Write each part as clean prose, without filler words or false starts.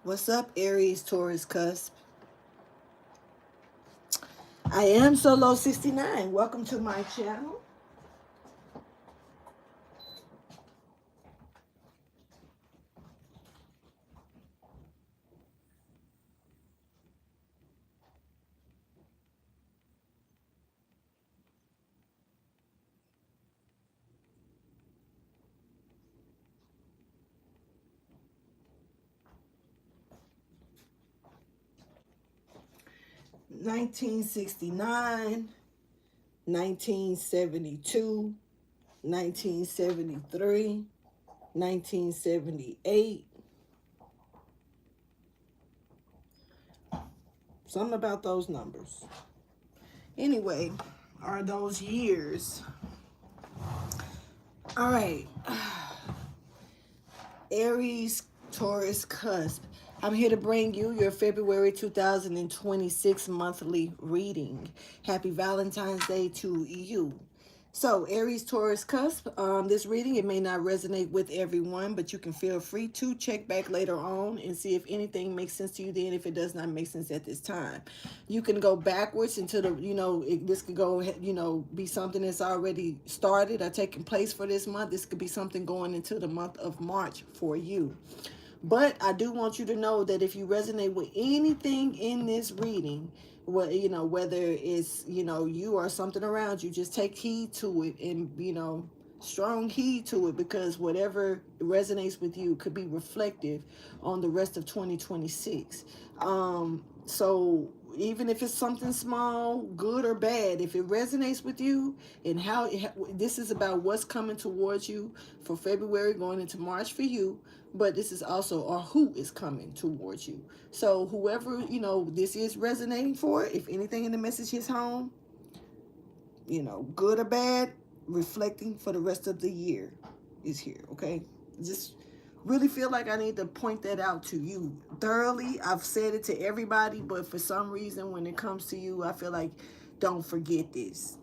What's up, Aries, Taurus, Cusp? I am Solo 69. Welcome to my channel. Nineteen 1972, 1973, 1978. Something about those numbers. Anyway, are those years. All right. Aries, Taurus, Cusp. I'm here to bring you your February 2026 monthly reading. Happy Valentine's Day to you. So, Aries, Taurus, Cusp, this reading, it may not resonate with everyone, but you can feel free to check back later on and see if anything makes sense to you then, if it does not make sense at this time. You can go backwards into the, this could go, be something that's already started or taking place for this month. This could be something going into the month of March for you. But I do want you to know that if you resonate with anything in this reading, well, whether it's, you or something around you, just take heed to it and, strong heed to it, because whatever resonates with you could be reflective on the rest of 2026. So even if it's something small, good or bad, if it resonates with you and this is about what's coming towards you for February going into March for you, but this is also or who is coming towards you. So whoever, this is resonating for, if anything in the message hits home, good or bad, reflecting for the rest of the year is here, okay? Just really feel like I need to point that out to you thoroughly. I've said it to everybody, but for some reason, when it comes to you, I feel like don't forget this,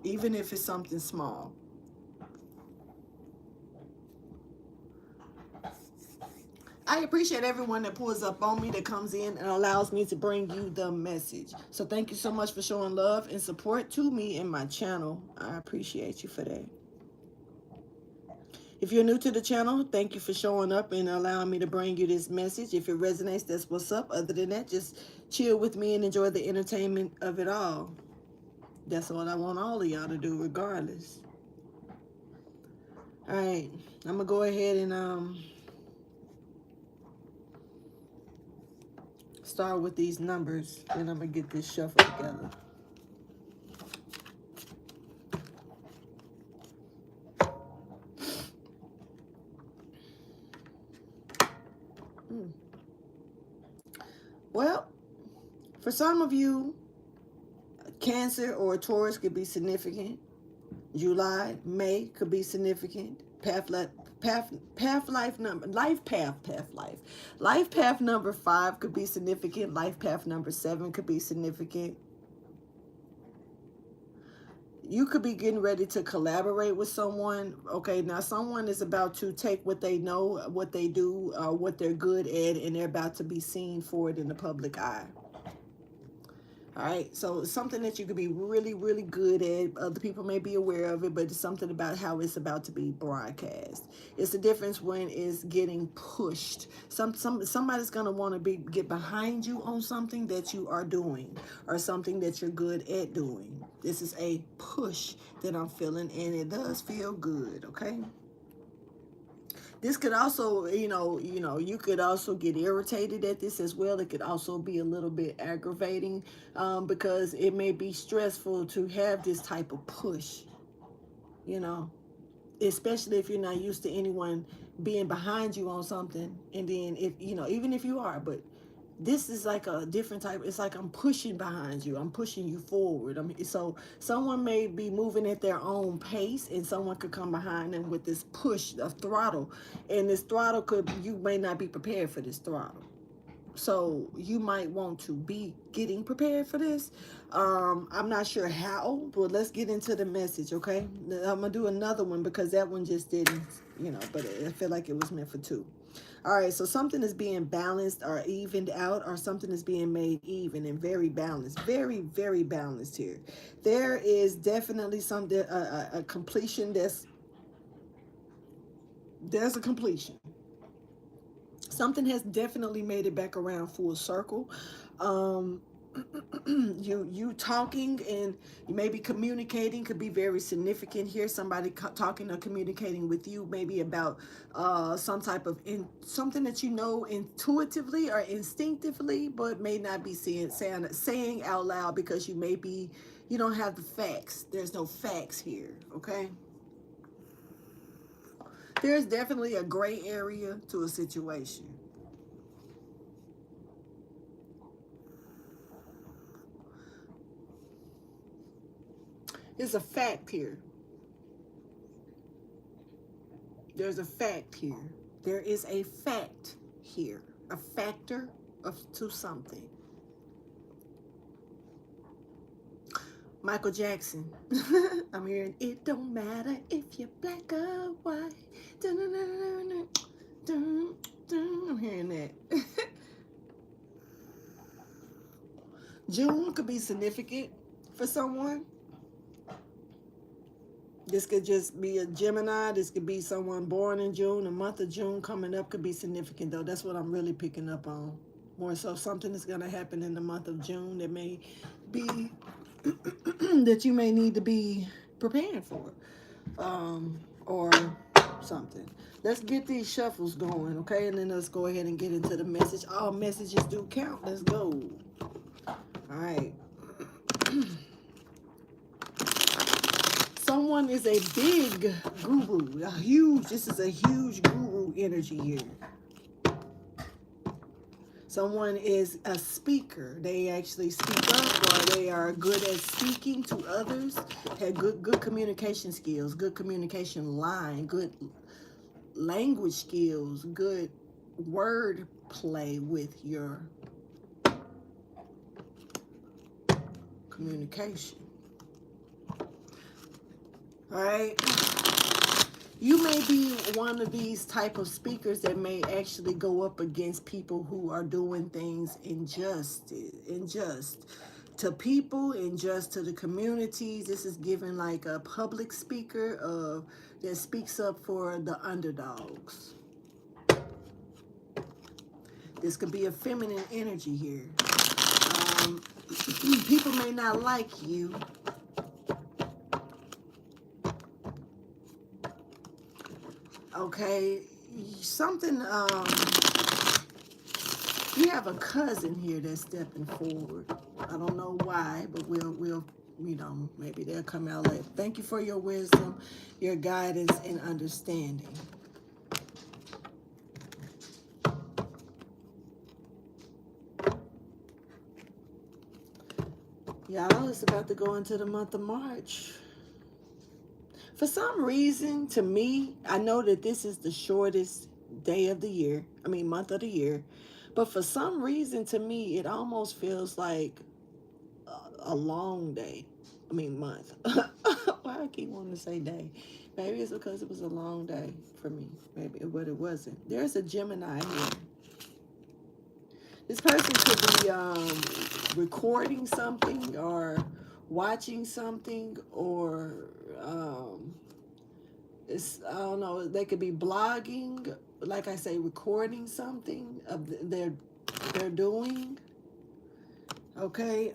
even if it's something small. I appreciate everyone that pulls up on me, that comes in and allows me to bring you the message. So thank you so much for showing love and support to me and my channel. I appreciate you for that. If you're new to the channel, thank you for showing up and allowing me to bring you this message. If it resonates, that's what's up. Other than that, just chill with me and enjoy the entertainment of it all. That's what I want all of y'all to do, regardless. All right, I'm gonna go ahead and start with these numbers, and I'm gonna get this shuffle together. Well, for some of you, Cancer or Taurus could be significant. July, May could be significant. Life path number 5 could be significant. Life path number 7 could be significant. You could be getting ready to collaborate with someone. Okay, now someone is about to take what they know, what they do, what they're good at, and they're about to be seen for it in the public eye. All right, so it's something that you could be really, really good at. Other people may be aware of it, but it's something about how it's about to be broadcast. It's the difference when it's getting pushed. Somebody's gonna want to get behind you on something that you are doing or something that you're good at doing. This is a push that I'm feeling, and it does feel good. Okay. This could also, you could also get irritated at this as well. It could also be a little bit aggravating because it may be stressful to have this type of push, especially if you're not used to anyone being behind you on something. And then, even if you are, but this is like a different type. It's like I'm pushing behind you. I'm pushing you forward. So someone may be moving at their own pace, and someone could come behind them with this push, a throttle. And this throttle you may not be prepared for this throttle. So you might want to be getting prepared for this. I'm not sure how, but let's get into the message, okay? I'm going to do another one because that one just didn't, but I feel like it was meant for two. All right, so something is being balanced or evened out, or something is being made even and very balanced, very, very balanced here. There is definitely something, a completion. There's a completion. Something has definitely made it back around full circle. Um, you talking and you may be communicating could be very significant here. Somebody talking or communicating with you maybe about some type of something that you know intuitively or instinctively, but may not be saying out loud because you don't have the facts. There's no facts here. Okay, there's definitely a gray area to a situation. There's a fact here. There's a fact here. There is a fact here. A factor to something. Michael Jackson. I'm hearing it don't matter if you're black or white. I'm hearing that. June could be significant for someone. This could just be a Gemini. This could be someone born in June. The month of June coming up could be significant, though. That's what I'm really picking up on. More so, something is going to happen in the month of June that may be that you may need to be preparing for, or something. Let's get these shuffles going, okay? And then let's go ahead and get into the message. All messages do count. Let's go. All right. Someone is a big guru, this is a huge guru energy here. Someone is a speaker. They actually speak up, or they are good at speaking to others, have good communication skills, good communication line, good language skills, good word play with your communication. All right. You may be one of these type of speakers that may actually go up against people who are doing things unjust to people, unjust to the communities. This is given like a public speaker that speaks up for the underdogs. This could be a feminine energy here. People may not like you. Okay, something, you have a cousin here that's stepping forward. I don't know why, but we'll maybe they'll come out later. Thank you for your wisdom, your guidance, and understanding. Y'all, it's about to go into the month of March. For some reason, to me, I know that this is the shortest day of the year. I mean, month of the year. But for some reason, to me, it almost feels like a long day. I mean, month. Why I keep wanting to say day? Maybe it's because it was a long day for me. Maybe, but it wasn't. There's a Gemini here. This person could be recording something or watching something, or I don't know. They could be blogging, like I say, recording something of they're doing. Okay.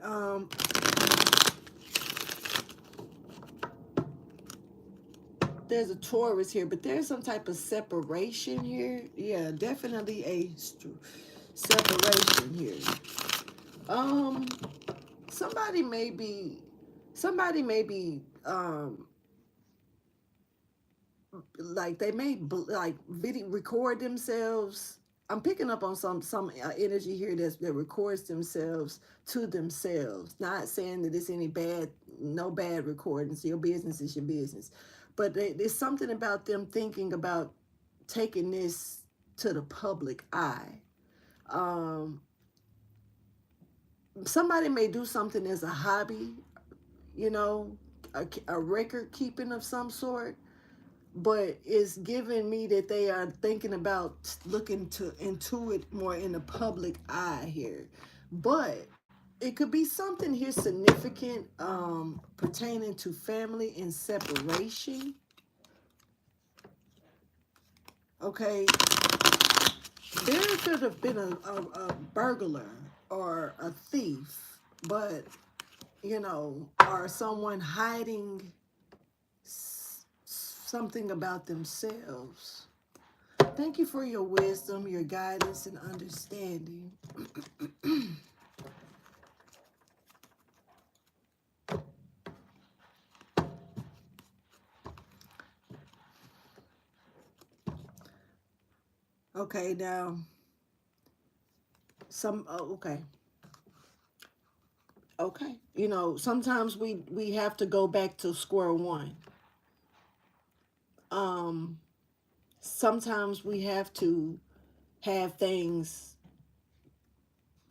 There's a Taurus here, but there's some type of separation here. Yeah, definitely a separation here. Somebody may be like they may like video record themselves. I'm picking up on some energy here that records themselves to themselves. Not saying that it's any bad, no bad recordings. Your business is your business, but there's something about them thinking about taking this to the public eye. Um, Somebody may do something as a hobby, you know, a record keeping of some sort, but it's giving me that they are thinking about looking into it more in the public eye here. But it could be something here significant pertaining to family and separation. Okay, there could have been a burglar or a thief, but or someone hiding something about themselves. Thank you for your wisdom, your guidance, and understanding. Okay, now okay. Okay. Sometimes we have to go back to square one. Um Sometimes we have to have things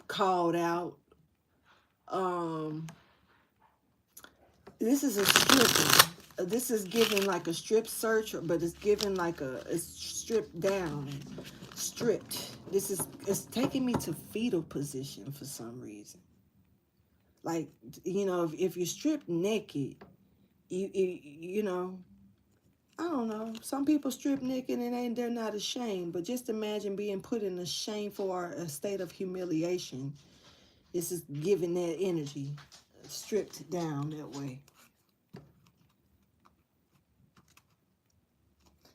called out. Um this is a stripping. This is giving like a strip search, but it's giving like it's stripped down, stripped. It's taking me to fetal position for some reason. Like, if you're stripped naked, you know, I don't know. Some people strip naked and they're not ashamed, but just imagine being put in a shameful or a state of humiliation. This is giving that energy, stripped down that way.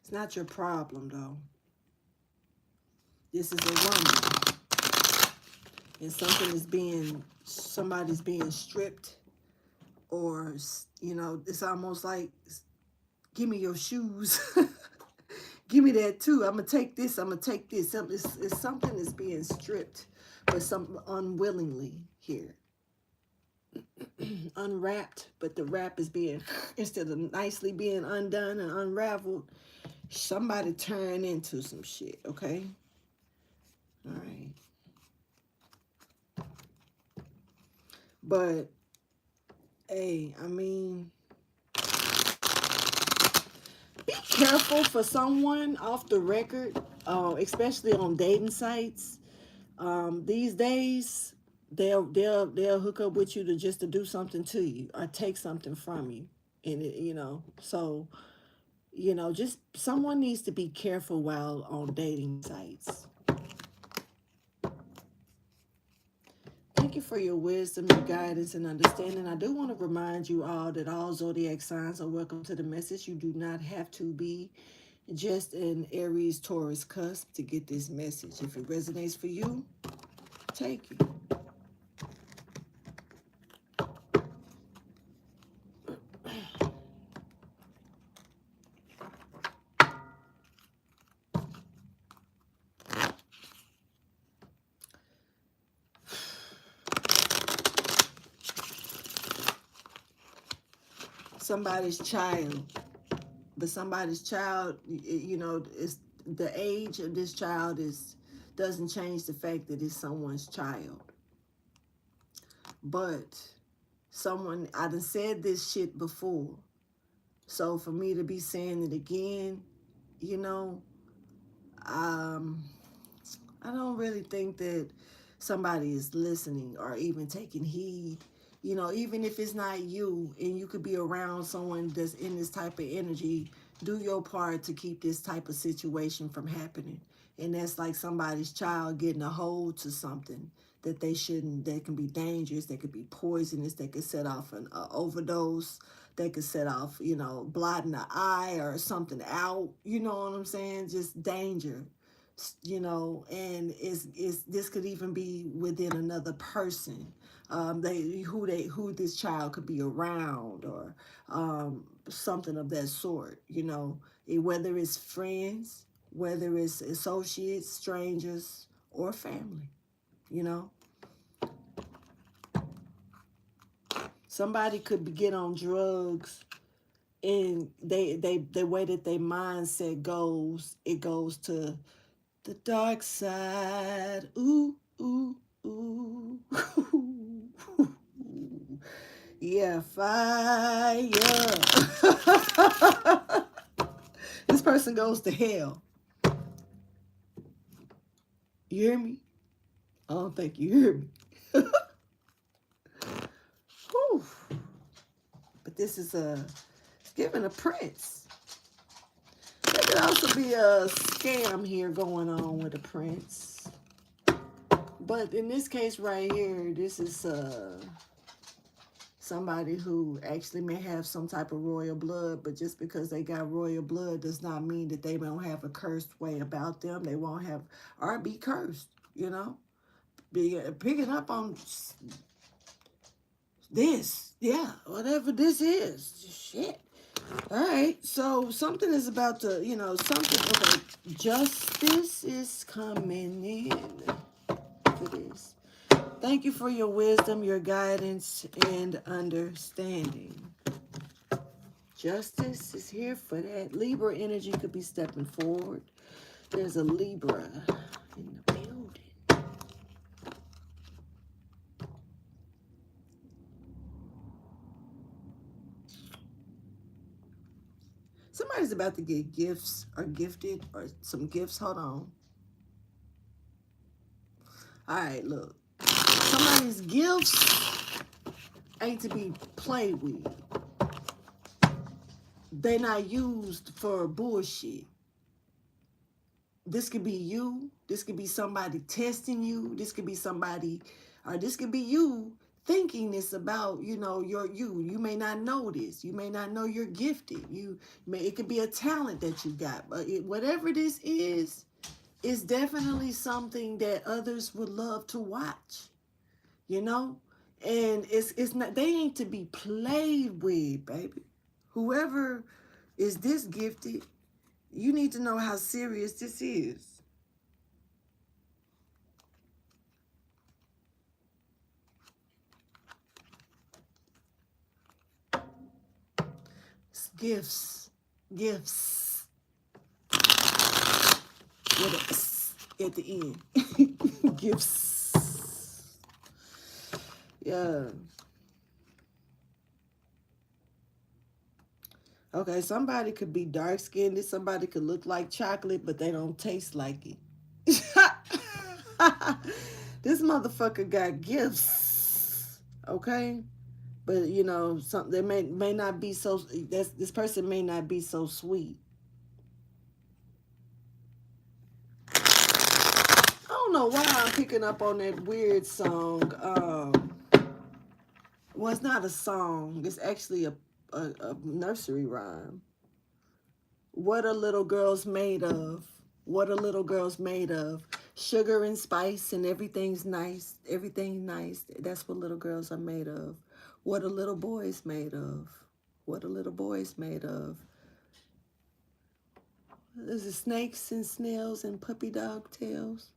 It's not your problem though. This is a rumble, and somebody's being stripped, or it's almost like, give me your shoes. Give me that too. I'm gonna take this. I'm gonna take this. It's something that's being stripped, but some unwillingly here. Unwrapped, but the wrap is being, instead of nicely being undone and unraveled, somebody turned into some shit. Okay. All right. But hey, I mean, be careful for someone off the record, especially on dating sites. These days, they'll hook up with you to do something to you or take something from you, and so just someone needs to be careful while on dating sites. Thank you for your wisdom, your guidance, and understanding. I do want to remind you all that all zodiac signs are welcome to the message. You do not have to be just an Aries, Taurus, Cusp to get this message. If it resonates for you, take it. Somebody's child, but somebody's child, is the age of this child doesn't change the fact that it's someone's child. But I done said this shit before, so for me to be saying it again, you know, um, I don't really think that somebody is listening or even taking heed. Even if it's not you and you could be around someone that's in this type of energy, do your part to keep this type of situation from happening. And that's like somebody's child getting a hold to something that they shouldn't, that can be dangerous, that could be poisonous, that could set off an overdose, they could set off, blotting the eye or something out, you know what I'm saying? Just danger. And this could even be within another person. Who this child could be around, or something of that sort. Whether it's friends, whether it's associates, strangers, or family. You know, somebody could get on drugs, and the way that their mindset goes, it goes to the dark side. Ooh, ooh, ooh. Yeah, fire. person goes to hell. You hear me? I don't think you hear me. Whew. But this is it's giving a prince. There could also be a scam here going on with a prince. But in this case right here, this is somebody who actually may have some type of royal blood, but just because they got royal blood does not mean that they don't have a cursed way about them. They won't have or be cursed, you know? Picking up on this, yeah, whatever this is, shit. All right, so something is about to, you know, something, okay, justice is coming in for this. Thank you for your wisdom, your guidance, and understanding. Justice is here for that. Libra energy could be stepping forward. There's a Libra in the building. Somebody's about to get gifts or gifted or some gifts. Hold on. All right, look. Somebody's gifts ain't to be played with. They're not used for bullshit. This could be you. This could be somebody testing you. This could be somebody, or this could be you thinking this about, you know, you may not know this. You may not know you're gifted. It could be a talent that you got. But whatever this is definitely something that others would love to watch. You know? And it's not, they ain't to be played with, baby. Whoever is this gifted, you need to know how serious this is. Gifts. Gifts. With an S at the end. Gifts. Yeah. Okay, somebody could be dark-skinned. Somebody could look like chocolate, but they don't taste like it. This motherfucker got gifts. Okay? But you know, they may not be so. This person may not be so sweet. I don't know why I'm picking up on that weird song. Well, it's not a song. It's actually a nursery rhyme. What are little girls made of? What are little girls made of? Sugar and spice and everything's nice. Everything nice. That's what little girls are made of. What are little boys made of? What are little boys made of? Is it snakes and snails and puppy dog tails?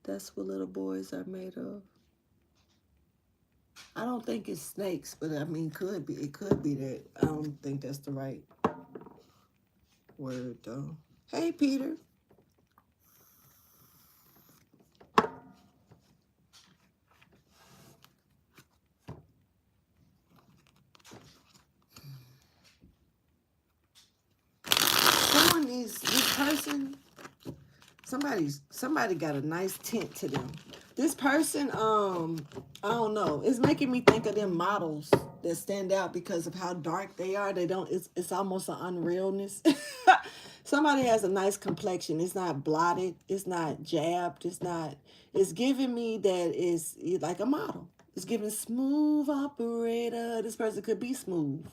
That's what little boys are made of. I don't think it's snakes, but I mean, could be. It could be that. I don't think that's the right word, though. Hey, Peter. Someone needs, this person, somebody got a nice tint to them. This person, I don't know. It's making me think of them models that stand out because of how dark they are. They don't, it's almost an unrealness. Somebody has a nice complexion. It's not blotted. It's not jabbed. It's giving me that is like a model. It's giving smooth operator. This person could be smooth.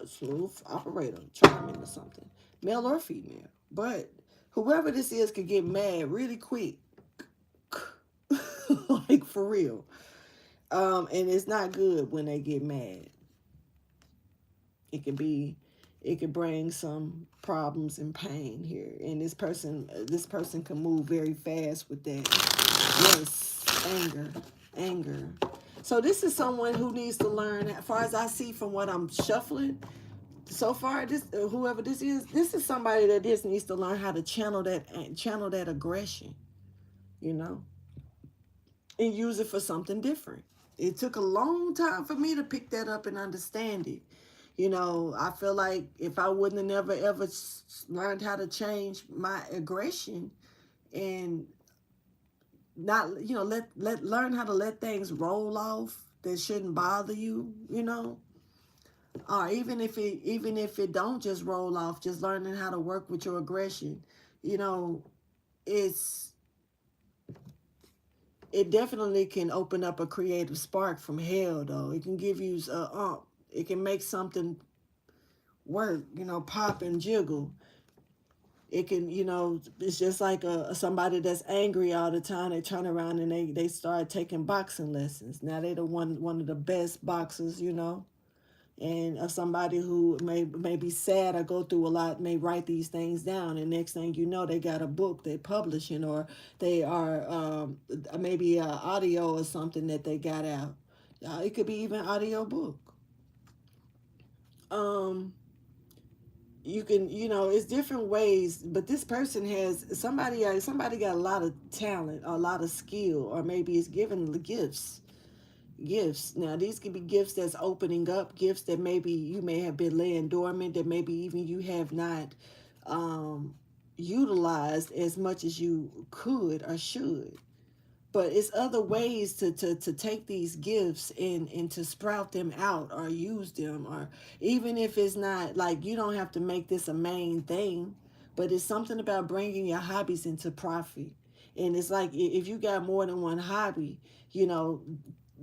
Smooth operator, charming or something. Male or female. But whoever this is could get mad really quick. Like for real. And it's not good when they get mad. It could bring some problems and pain here. And this person can move very fast with that. Yes, anger. So this is someone who needs to learn, as far as I see from what I'm shuffling, so far, whoever this is somebody that just needs to learn how to channel that aggression, you know, and use it for something different. It took a long time for me to pick that up and understand it. You know, I feel like if I wouldn't have never ever learned how to change my aggression and not, you know, let learn how to let things roll off that shouldn't bother you, you know, or even if it don't just roll off, just learning how to work with your aggression, you know, it's it definitely can open up a creative spark from hell, though. It can give you it can make something work, you know, pop and jiggle. It can, you know, it's just like somebody that's angry all the time. They turn around and they start taking boxing lessons. Now they the one of the best boxers, you know. And somebody who may be sad or go through a lot may write these things down, and next thing you know, they got a book they publishing, or they are maybe audio or something that they got out. It could be even audio book. Um, you can, you know, it's different ways, but this person has somebody got a lot of talent, or a lot of skill, or maybe it's given the gifts. Now, these could be gifts that's opening up, gifts that maybe you may have been laying dormant, that maybe even you have not um, utilized as much as you could or should. But it's other ways to take these gifts and to sprout them out or use them, or even if it's not like you don't have to make this a main thing, but it's something about bringing your hobbies into profit. And it's like if you got more than one hobby, you know,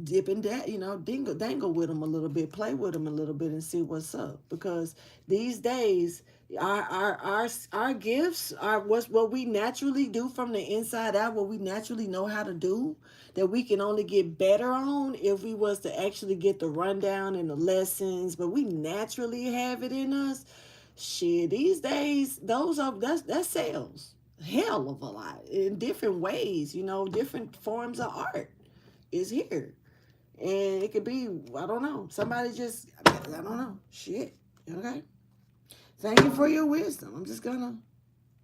dip and that, you know, dangle with them a little bit, play with them a little bit, and see what's up. Because these days, our gifts are what we naturally do from the inside out, what we naturally know how to do, that we can only get better on if we was to actually get the rundown and the lessons. But we naturally have it in us. Shit, these days, that sells hell of a lot in different ways. You know, different forms of art is here. And it could be, I don't know, somebody just, I don't know, shit. Okay. Thank you for your wisdom. I'm just gonna,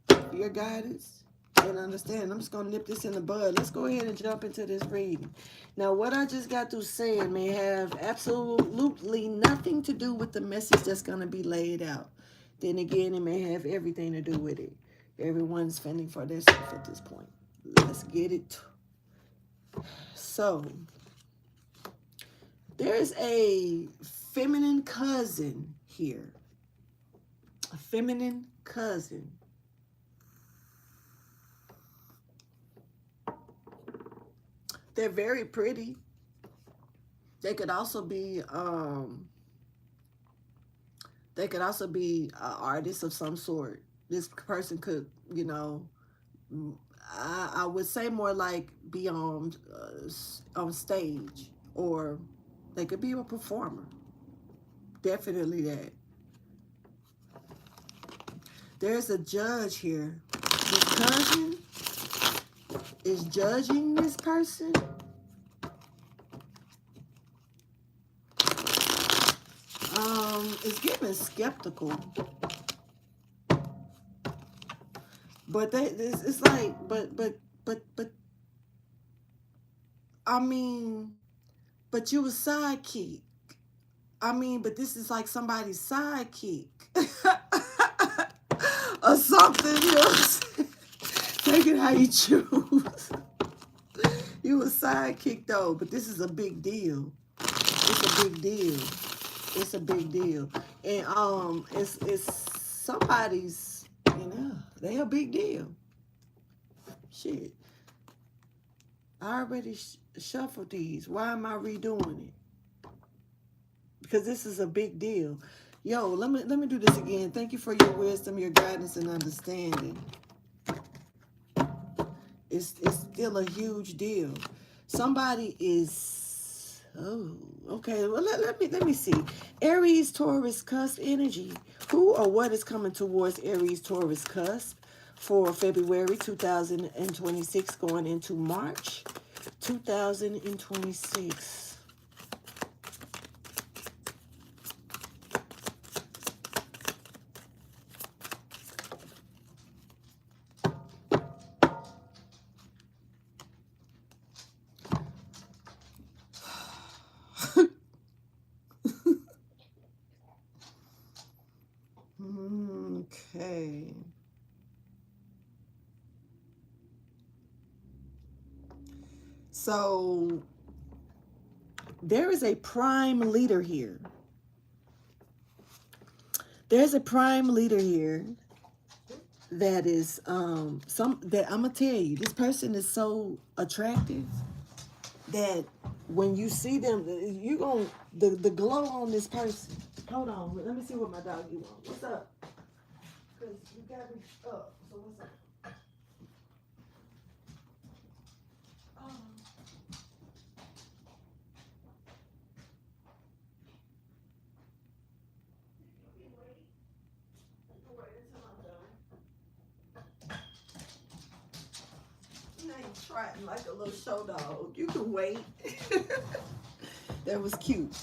for your guidance and understand. I'm just gonna nip this in the bud. Let's go ahead and jump into this reading. Now, what I just got through saying may have absolutely nothing to do with the message that's gonna be laid out. Then again, it may have everything to do with it. Everyone's fending for themselves at this point. Let's get it. So, there's a feminine cousin here. A feminine cousin. They're very pretty. They could also be artists of some sort. This person could, you know, I would say more like be on stage, or they could be a performer. Definitely that. There's a judge here. This cousin is judging this person. It's getting skeptical, but it's like, but I mean, but you a sidekick. I mean, but this is like somebody's sidekick or something. You know, take it how you choose. You a sidekick though, but this is a big deal. It's a big deal. It's a big deal, and it's somebody's. You know, they a big deal. Shit, I already shuffled these. Why am I redoing it? Because this is a big deal. Yo, let me do this again. Thank you for your wisdom, your guidance, and understanding. It's still a huge deal. Somebody is, oh, okay. Well, let me see. Aries, Taurus, Cusp energy. Who or what is coming towards Aries, Taurus, Cusp for February 2026 going into March 2026? Okay. So there is a prime leader here. There's a prime leader here that is some that I'm gonna tell you, this person is so attractive that when you see them, you gonna the glow on this person. Hold on, let me see what my doggy wants. What's up? Because you got me up. So what's up? Oh. You ain't trotting like a little show dog. You can wait. That was cute.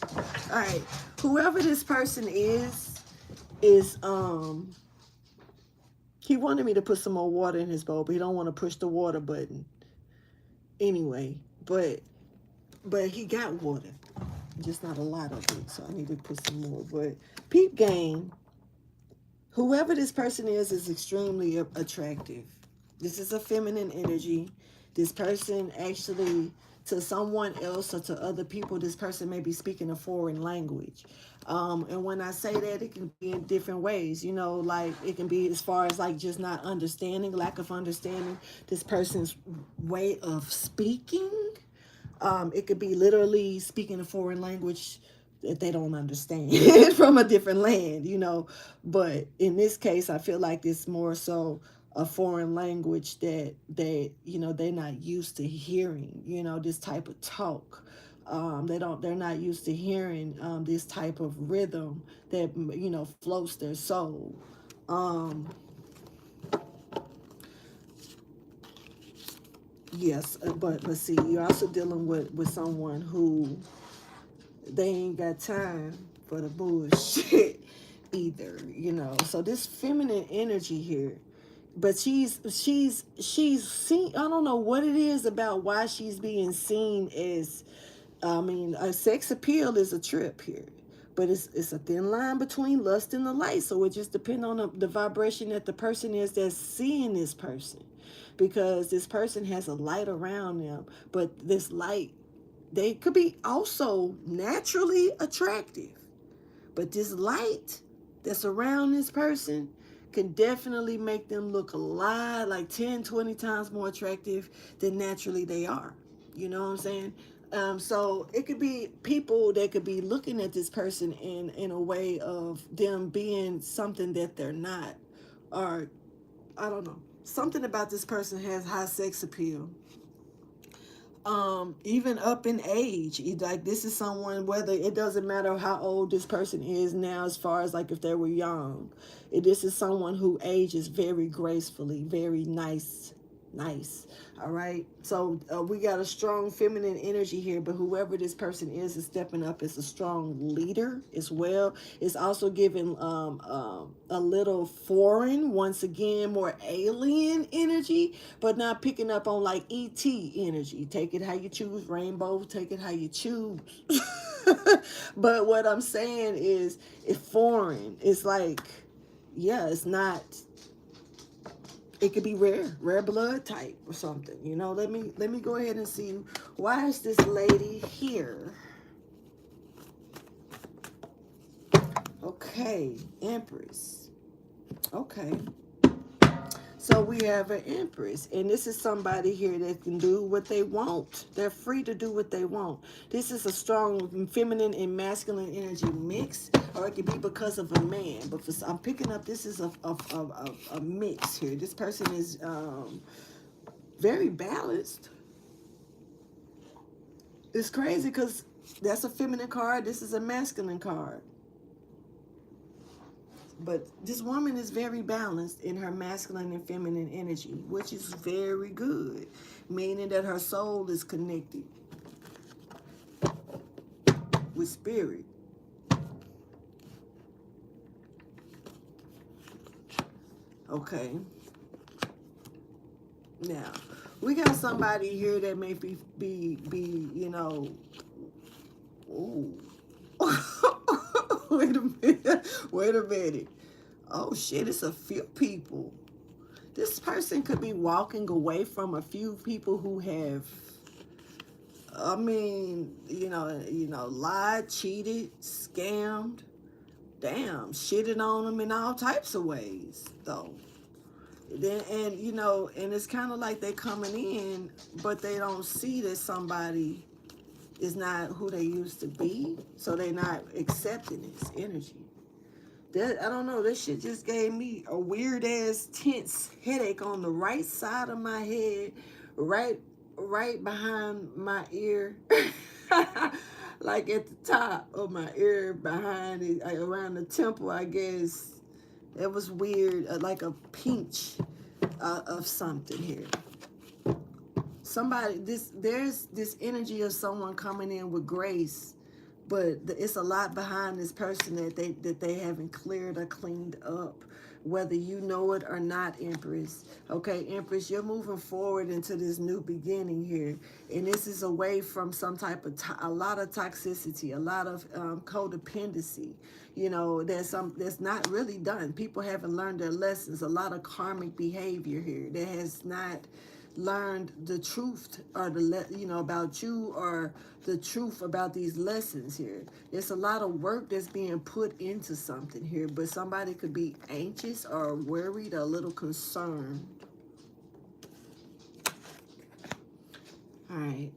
All right. Whoever this person is he wanted me to put some more water in his bowl, but he don't want to push the water button. Anyway, but he got water. Just not a lot of it. So I need to put some more. But peep game, whoever this person is extremely attractive. This is a feminine energy. This person actually, to someone else or to other people, this person may be speaking a foreign language. And when I say that, it can be in different ways. You know, like it can be as far as like just not understanding, lack of understanding this person's way of speaking. It could be literally speaking a foreign language that they don't understand from a different land, you know. But in this case, I feel like it's more so a foreign language that they're not used to hearing, you know, this type of talk. They're not used to hearing this type of rhythm that, you know, floats their soul. Yes, but see, you're also dealing with someone who they ain't got time for the bullshit either, you know. So this feminine energy here, but she's seen. I don't know what it is about why she's being seen as. I mean, a sex appeal is a trip here, but it's a thin line between lust and the light. So it just depends on the vibration that the person is that's seeing this person, because this person has a light around them, but this light, they could be also naturally attractive, but this light that's around this person can definitely make them look a lot like 10, 20 times more attractive than naturally they are. You know what I'm saying? So it could be people that could be looking at this person in a way of them being something that they're not, or I don't know. Something about this person has high sex appeal, even up in age. Like this is someone, whether it doesn't matter how old this person is now, as far as like if they were young, this is someone who ages very gracefully, very nice. All right, so we got a strong feminine energy here, but whoever this person is stepping up as a strong leader as well. It's also giving a little foreign, once again, more alien energy, but not picking up on like ET energy. Take it how you choose, rainbow, take it how you choose. But what I'm saying is, it's foreign. It's like, yeah, it's not. It could be rare blood type or something. You know, let me go ahead and see, why is this lady here? Okay, Empress. Okay. So we have an Empress, and this is somebody here that can do what they want. They're free to do what they want. This is a strong feminine and masculine energy mix, or it could be because of a man. But I'm picking up, this is a mix here. This person is very balanced. It's crazy because that's a feminine card. This is a masculine card. But this woman is very balanced in her masculine and feminine energy, which is very good, meaning that her soul is connected with spirit. Okay. Now, we got somebody here that may be you know, ooh. Wait a minute. Wait a minute. Oh shit, it's a few people. This person could be walking away from a few people who have, I mean, lied, cheated, scammed, damn, shitted on them in all types of ways, though. Then, and it's kind of like they're coming in, but they don't see that somebody is not who they used to be, so they're not accepting this energy. That, I don't know, this shit just gave me a weird ass tense headache on the right side of my head, right behind my ear. Like at the top of my ear, behind it, around the temple, I guess. It was weird, like a pinch of something here. There's this energy of someone coming in with grace, but it's a lot behind this person that they haven't cleared or cleaned up, whether you know it or not, Empress. Okay, Empress, you're moving forward into this new beginning here, and this is away from some type of a lot of toxicity, a lot of codependency. That's not really done. People haven't learned their lessons. A lot of karmic behavior here that has not learned the truth, or about you, or the truth about these lessons here. There's a lot of work that's being put into something here, but somebody could be anxious or worried or a little concerned. All right.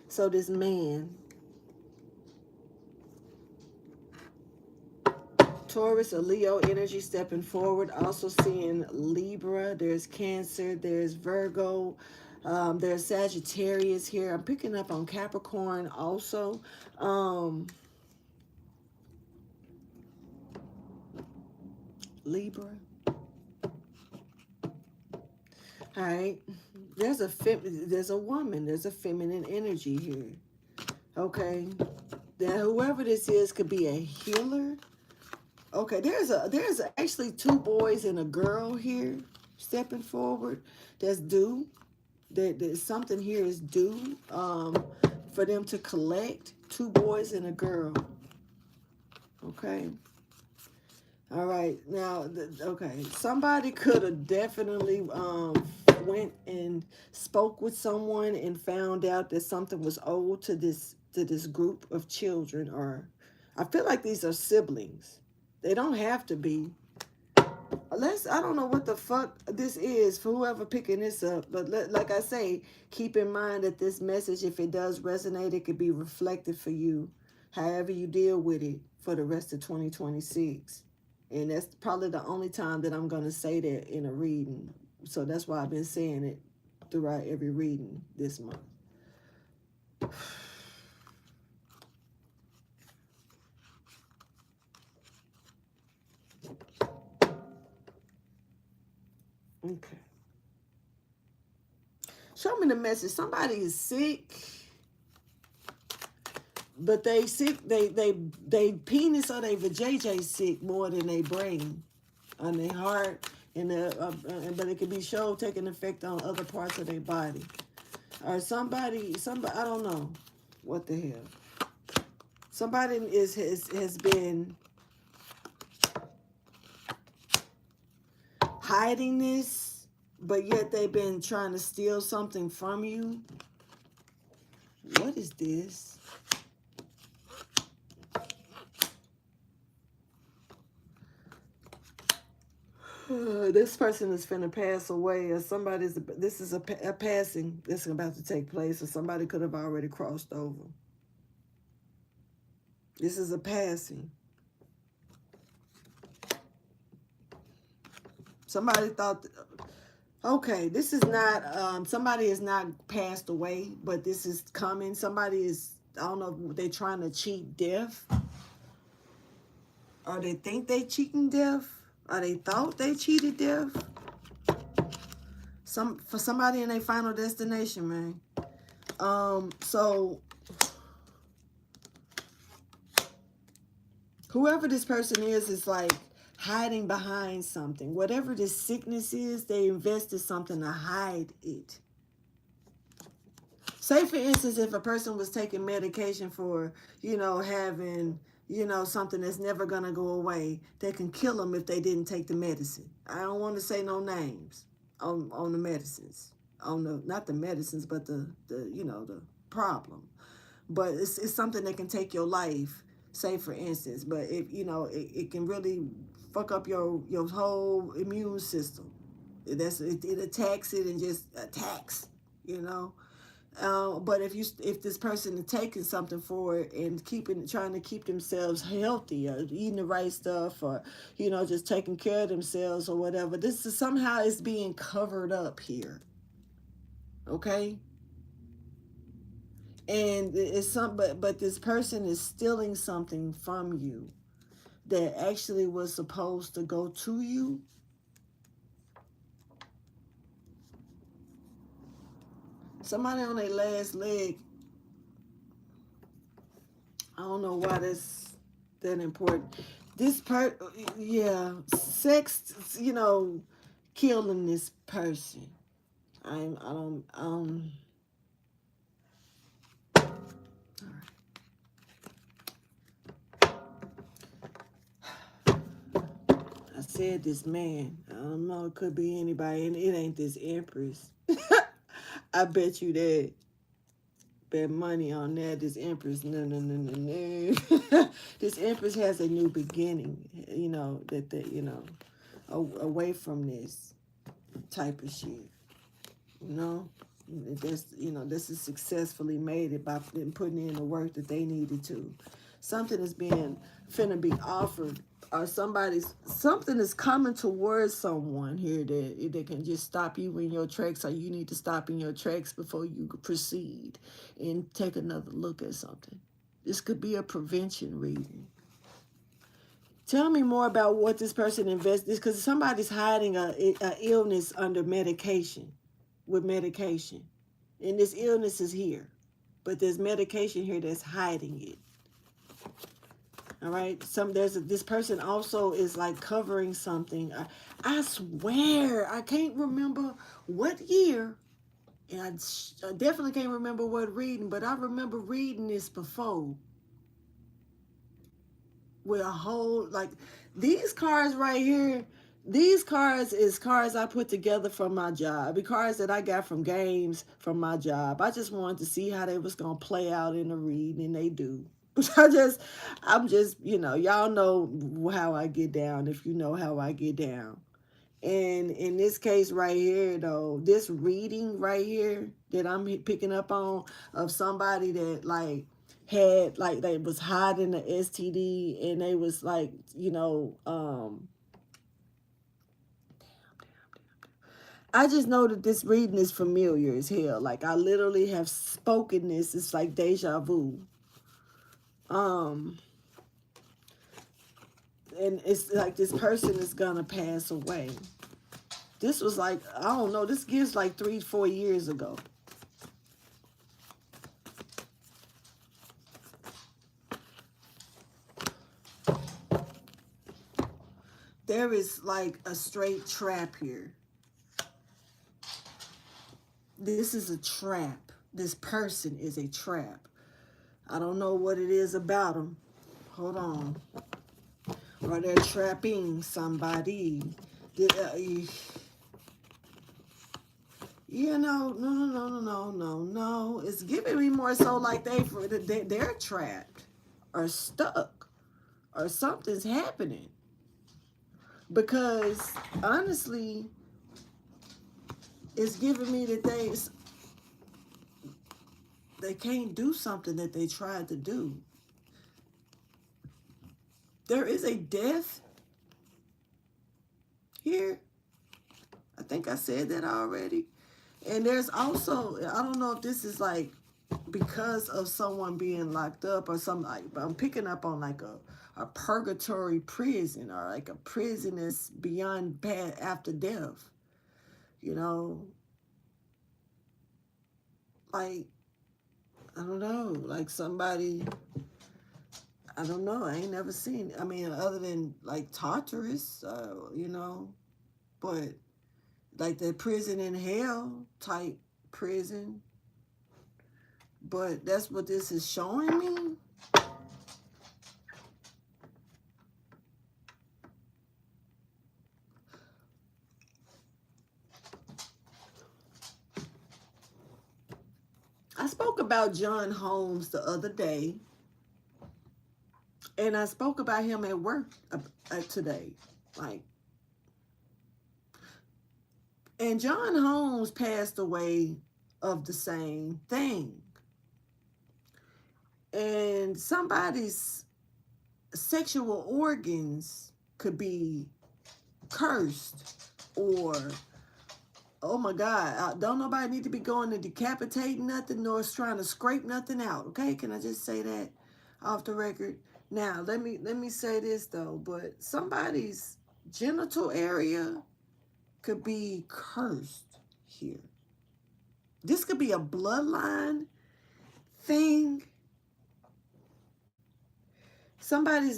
So this man, Taurus or Leo energy stepping forward. Also seeing Libra. There's Cancer. There's Virgo. There's Sagittarius here. I'm picking up on Capricorn also. Libra. All right. There's a woman. There's a feminine energy here. Okay. Now whoever this is could be a healer. Okay, there's actually two boys and a girl here stepping forward. That's due. There's something here is due for them to collect. Two boys and a girl. Okay. All right. Now, okay. Somebody could have definitely went and spoke with someone and found out that something was owed to this group of children. Or I feel like these are siblings. They don't have to be. I don't know what the fuck this is for whoever picking this up. But like I say, keep in mind that this message, if it does resonate, it could be reflected for you, however you deal with it for the rest of 2026. And that's probably the only time that I'm going to say that in a reading. So that's why I've been saying it throughout every reading this month. Okay. Show me the message. Somebody is sick, but they sick. They penis or they vajayjay sick more than they brain, on their heart, and but it could be show taking effect on other parts of their body, or somebody. I don't know what the hell. Somebody has been hiding this, but yet they've been trying to steal something from you. What is this? This person is finna pass away, or this is a passing that's about to take place, or somebody could have already crossed over. This is a passing. Somebody thought, okay, this is not, somebody has not passed away, but this is coming. Somebody is, I don't know, they're trying to cheat death, or they think they cheating death, or they thought they cheated death. For somebody in their final destination, man. So whoever this person is like hiding behind something. Whatever this sickness is, they invested something to hide it. Say, for instance, if a person was taking medication for, having, something that's never going to go away, they can kill them if they didn't take the medicine. I don't want to say no names on the medicines, not the medicines, but the problem. But it's something that can take your life, say, for instance. But it can really fuck up your whole immune system. It attacks it and just attacks, you know. But if this person is taking something for it and trying to keep themselves healthy, or eating the right stuff, or just taking care of themselves or whatever, this is somehow it's being covered up here. Okay, and it's but this person is stealing something from you that actually was supposed to go to you. Somebody on their last leg. I don't know why that's that important. Yeah, sex, killing this person. I don't, I said this man. I don't know, it could be anybody, and it ain't this Empress. I bet you that. Bet money on that. This Empress, no, no, no, no, no. This Empress has a new beginning, away from this type of shit, you know. This is successfully made it by them putting in the work that they needed to. Something is finna be offered, or something is coming towards someone here that can just stop you in your tracks, or you need to stop in your tracks before you proceed and take another look at something. This could be a prevention reading. Tell me more about what this person invests, because somebody's hiding a illness under medication, with medication. And this illness is here, but there's medication here that's hiding it. All right. This person also is like covering something. I swear I can't remember what year, and I definitely can't remember what reading, but I remember reading this before. With a whole, like, these cards right here, these cards is cards I put together from my job. The cards that I got from games from my job. I just wanted to see how they was gonna play out in the reading, and they do. I'm just, y'all know how I get down if you know how I get down. And in this case right here, though, this reading right here that I'm picking up on, of somebody that they was hiding the STD, and they was like, I just know that this reading is familiar as hell. Like, I literally have spoken this. It's like deja vu. And it's like this person is gonna pass away. This was like, I don't know, this gives like 3-4 years ago. There is like a straight trap here. This is a trap. This person is a trap. I don't know what it is about them. Hold on. Or they're trapping somebody. No. It's giving me more so like they're trapped or stuck or something's happening. Because honestly, it's giving me that they can't do something that they tried to do. There is a death here. I think I said that already. And there's also, I don't know if this is like because of someone being locked up or something, like, but I'm picking up on like a purgatory prison, or like a prison that's beyond after death. Like, I don't know, like somebody, I don't know, I ain't never seen, I mean, other than like Tartarus, but like the prison in hell type prison. but that's what this is showing me. I spoke about John Holmes the other day, and I spoke about him at work today. Like, and John Holmes passed away of the same thing. And somebody's sexual organs could be cursed, or, oh my God, don't nobody need to be going to decapitate nothing nor trying to scrape nothing out. Okay, can I just say that off the record? Now let me say this though, but somebody's genital area could be cursed here. This could be a bloodline thing. Somebody's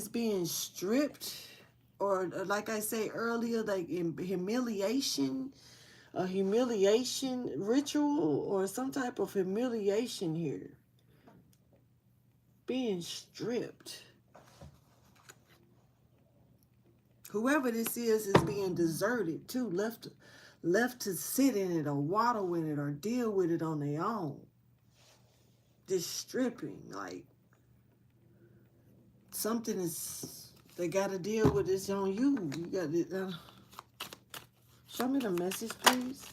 being stripped, or like I say earlier, like in humiliation, a humiliation ritual, or some type of humiliation here. Being stripped. Whoever this is being deserted too, left to sit in it or waddle in it or deal with it on their own. This stripping, like something is, they got to deal with this on you. You got to show me the message, please.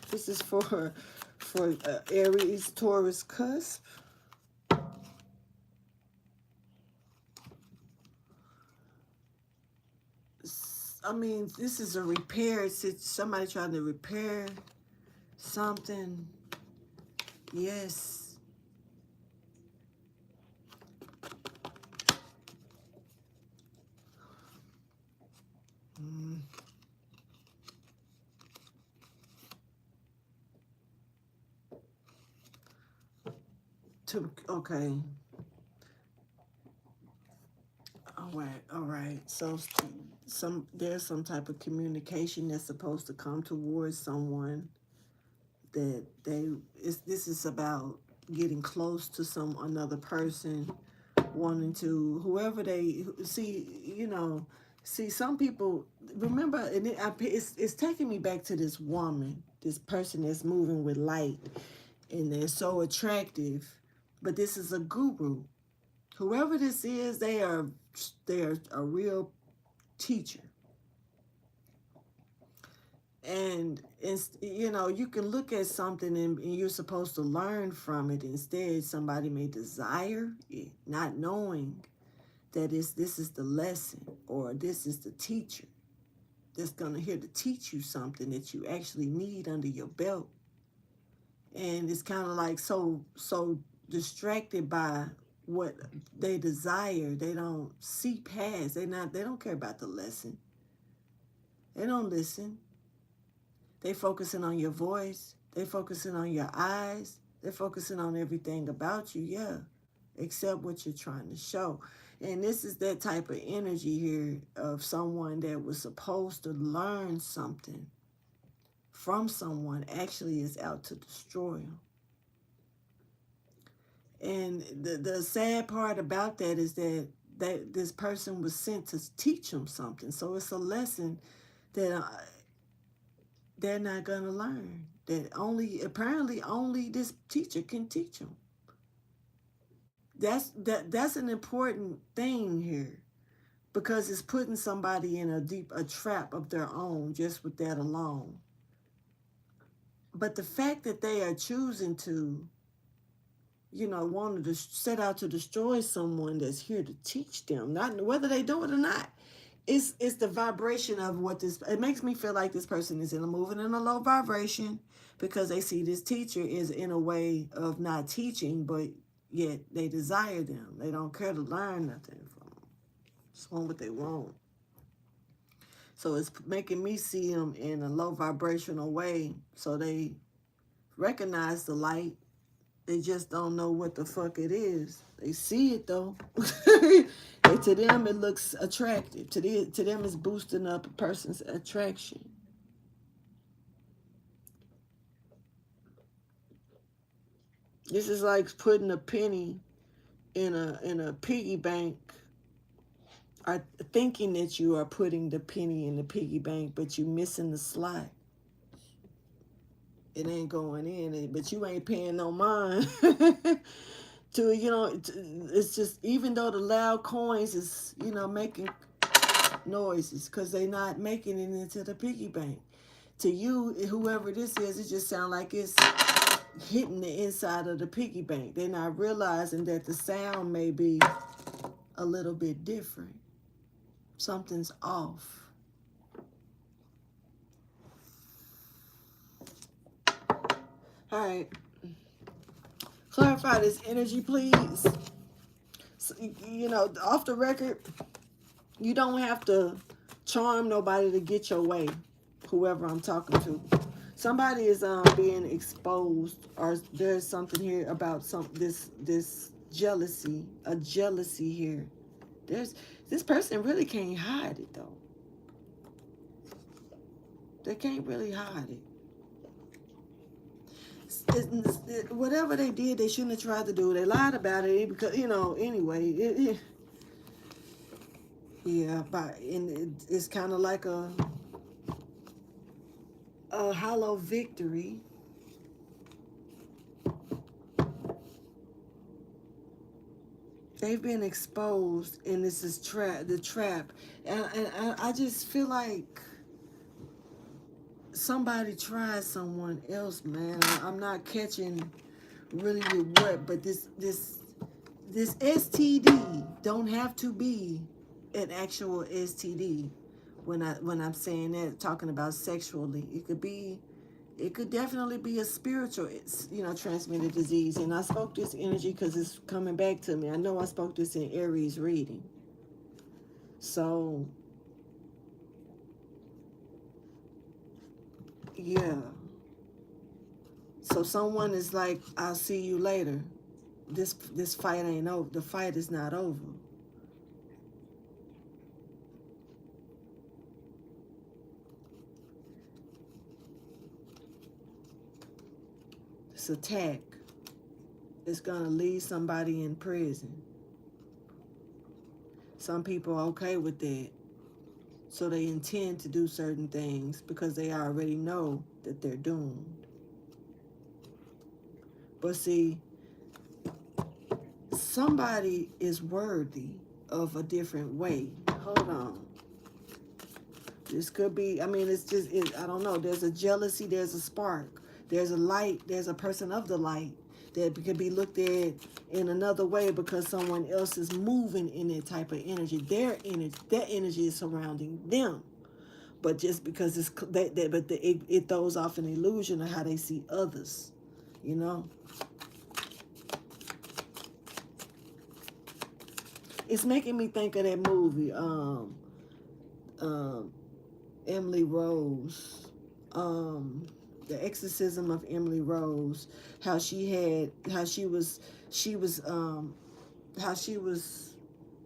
This is for Aries, Taurus, Cusp. I mean, this is a repair. It's somebody trying to repair something. Yes. Okay. All right. So there's some type of communication that's supposed to come towards someone that this is about getting close to another person, wanting to, whoever they see some people remember, and it's taking me back to this woman, this person that's moving with light, and they're so attractive, but this is a guru. Whoever this is, they're a real teacher. And it's, you can look at something and you're supposed to learn from it. Instead, somebody may desire it, not knowing that this is the lesson, or this is the teacher that's gonna here to teach you something that you actually need under your belt. And it's kind of like so distracted by what they desire, they don't see past. They don't care about the lesson. They don't listen. They focusing on your voice. They focusing on your eyes. They're focusing on everything about you, yeah, except what you're trying to show. And this is that type of energy here of someone that was supposed to learn something from someone, actually is out to destroy them. And the sad part about that is that this person was sent to teach them something. So it's a lesson that they're not going to learn. That apparently only this teacher can teach them. That's an important thing here, because it's putting somebody in a trap of their own just with that alone. But the fact that they are choosing to, wanting to set out to destroy someone that's here to teach them, not whether they do it or not, it's the vibration of what this. It makes me feel like this person is moving in a low vibration, because they see this teacher is in a way of not teaching, but yet they desire them. They don't care to learn nothing from them. Just want what they want. So it's making me see them in a low vibrational way. So they recognize the light. They just don't know what the fuck it is. They see it though. And to them it looks attractive. To them it's boosting up a person's attraction. This is like putting a penny in a piggy bank, or thinking that you are putting the penny in the piggy bank, but you missing the slot. It ain't going in, but you ain't paying no mind. To, it's just, even though the loud coins is, making noises, because they not making it into the piggy bank. To you, whoever this is, it just sound like it's hitting the inside of the piggy bank. They're not realizing that the sound may be a little bit different. Something's off. All right. Clarify this energy, please. So, off the record, you don't have to charm nobody to get your way, whoever I'm talking to. Somebody is being exposed, or there's something here about this jealousy, a jealousy here. This person really can't hide it though. They can't really hide it. Whatever they did, they shouldn't have tried to do. They lied about it because, anyway. Yeah, and it's kind of like a hollow victory. They've been exposed, and this is the trap. And I just feel like somebody tried someone else, man. I'm not catching really with what, but this STD don't have to be an actual STD. When I'm saying that, talking about sexually, it could definitely be a spiritual, transmitted disease. And I spoke this energy because it's coming back to me. I know I spoke this in Aries reading. So, yeah. So someone is like, I'll see you later. This fight ain't over. The fight is not over. This attack is going to leave somebody in prison. Some people are okay with that. So they intend to do certain things because they already know that they're doomed. But see, somebody is worthy of a different way. Hold on. This could be, it's just, I don't know. There's a jealousy, there's a spark. There's a light, there's a person of the light that could be looked at in another way because someone else is moving in that type of energy. Their energy is surrounding them. But just because it throws off an illusion of how they see others, It's making me think of that movie, Emily Rose, The Exorcism of Emily Rose. How she was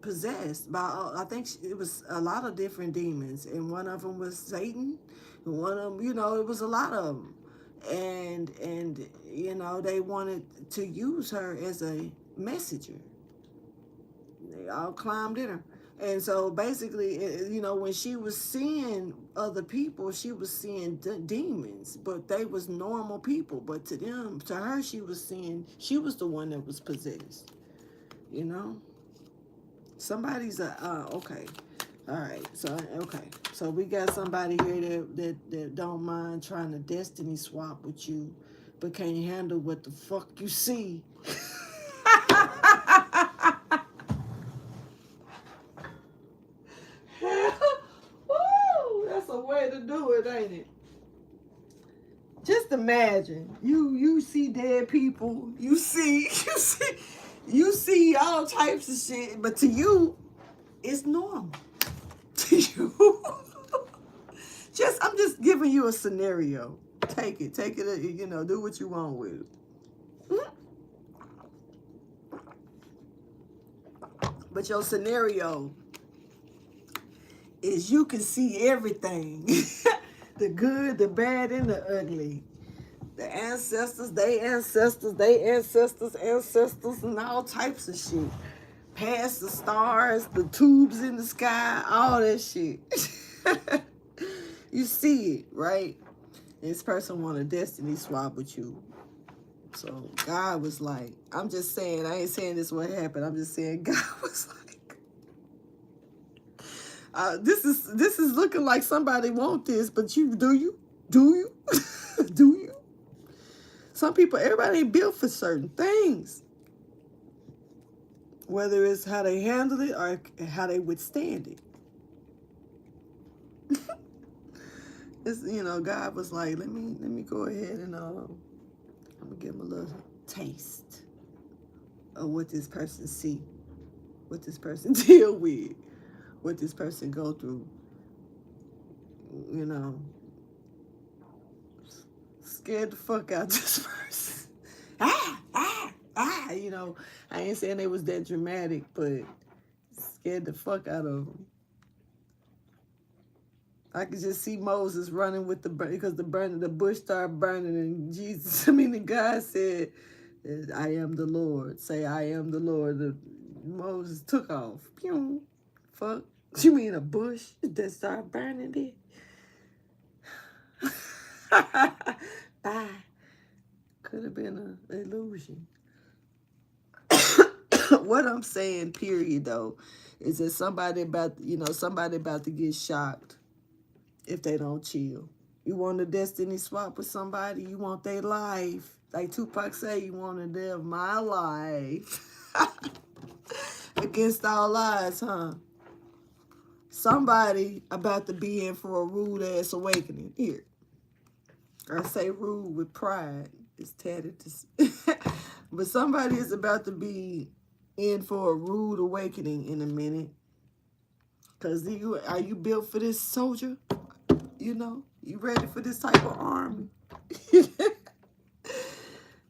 possessed by, I think it was a lot of different demons, and one of them was Satan, and one of them, it was a lot of them, and they wanted to use her as a messenger. They all climbed in her. And so basically, when she was seeing other people, she was seeing demons, but they was normal people. But to her, she was the one that was possessed. Somebody's okay. All right. So we got somebody here that don't mind trying to destiny swap with you, but can't handle what the fuck you see. Woo! That's a way to do it, ain't it? Just imagine you see dead people, you see all types of shit, but to you, it's normal. To you, I'm just giving you a scenario. Take it, do what you want with it. But your scenario is you can see everything. The good, the bad, and the ugly. The ancestors, they ancestors, they ancestors, ancestors, and all types of shit. Past the stars, the tubes in the sky, all that shit. You see it, right? This person want a destiny swap with you. So God was like, I'm just saying, I ain't saying this what happened. I'm just saying God was like, this is looking like somebody want this, but do you? Do you? Do you? Some people, everybody ain't built for certain things. Whether it's how they handle it or how they withstand it. It's, God was like, let me go ahead and I'm gonna give them a little taste of what this person see, what this person deal with, what this person go through. Scared the fuck out this person. I ain't saying they was that dramatic, but scared the fuck out of them. I could just see Moses running with because the bush started burning, and and God said, I am the Lord. Say, I am the Lord. Moses took off. Pew. Fuck. You mean a bush that started burning it? Bye. Could have been an illusion. What I'm saying, period, though, is that somebody about to get shocked if they don't chill. You want a destiny swap with somebody, you want their life. Like Tupac say, you want to live my life. Against all odds, huh? Somebody about to be in for a rude ass awakening. Here. I say rude with pride. It's tatted to but somebody is about to be in for a rude awakening in a minute. Because are you built for this, soldier? You ready for this type of army?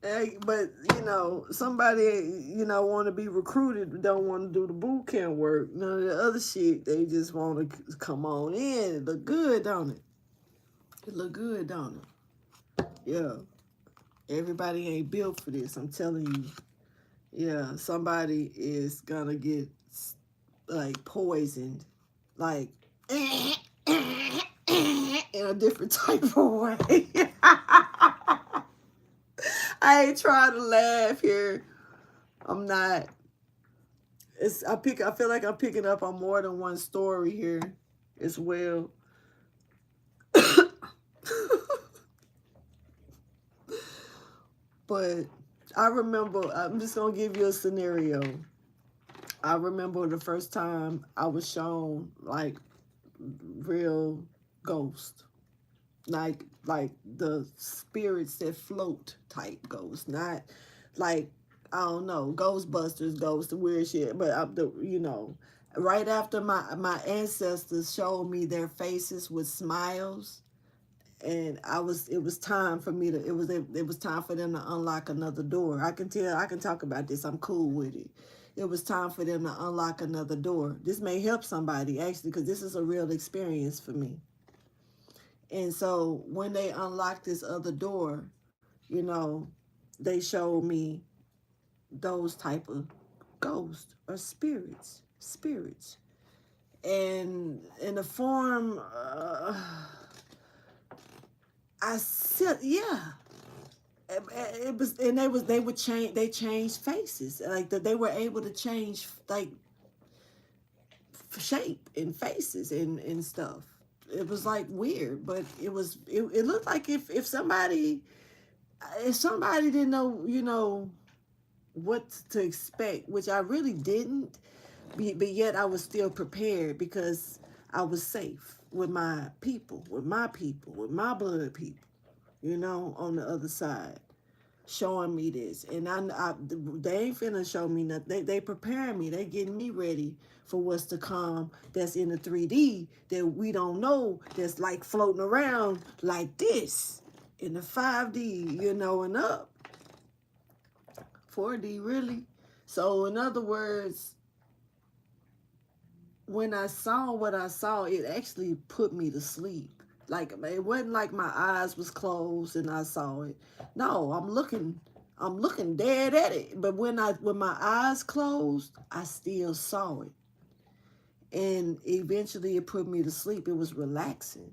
Hey, but somebody want to be recruited, don't want to do the boot camp work, none of the other shit. They just want to come on in. It look good, don't it? It look good, don't it? Yeah. Everybody ain't built for this, I'm telling you. Yeah, somebody is gonna get like poisoned, like in a different type of way. I ain't trying to laugh here. I'm not. I feel like I'm picking up on more than one story here as well. But I remember, I'm just gonna give you a scenario. I remember the first time I was shown like real ghost. Like the spirits that float type ghosts, not like, I don't know, Ghostbusters ghosts, the weird shit. But right after my ancestors showed me their faces with smiles, and it was time for me to it was time for them to unlock another door. I can talk about this. I'm cool with it. It was time for them to unlock another door. This may help somebody actually, because this is a real experience for me. And so when they unlocked this other door, they showed me those type of ghosts or spirits. And in the form, I said, yeah. It was, and they changed faces. Like they were able to change like shape and faces and stuff. It was like weird, but it looked like if somebody didn't know, what to expect, which I really didn't, but yet I was still prepared because I was safe with my people, with my blood people, on the other side, showing me this. And they ain't finna show me nothing. They preparing me. They getting me ready for what's to come, that's in the 3D that we don't know, that's like floating around like this in the 5D, and up. 4D, really. So in other words, when I saw what I saw, it actually put me to sleep. like it wasn't like my eyes was closed and I saw it. No, I'm looking dead at it. But when my eyes closed, I still saw it. And eventually it put me to sleep. It was relaxing.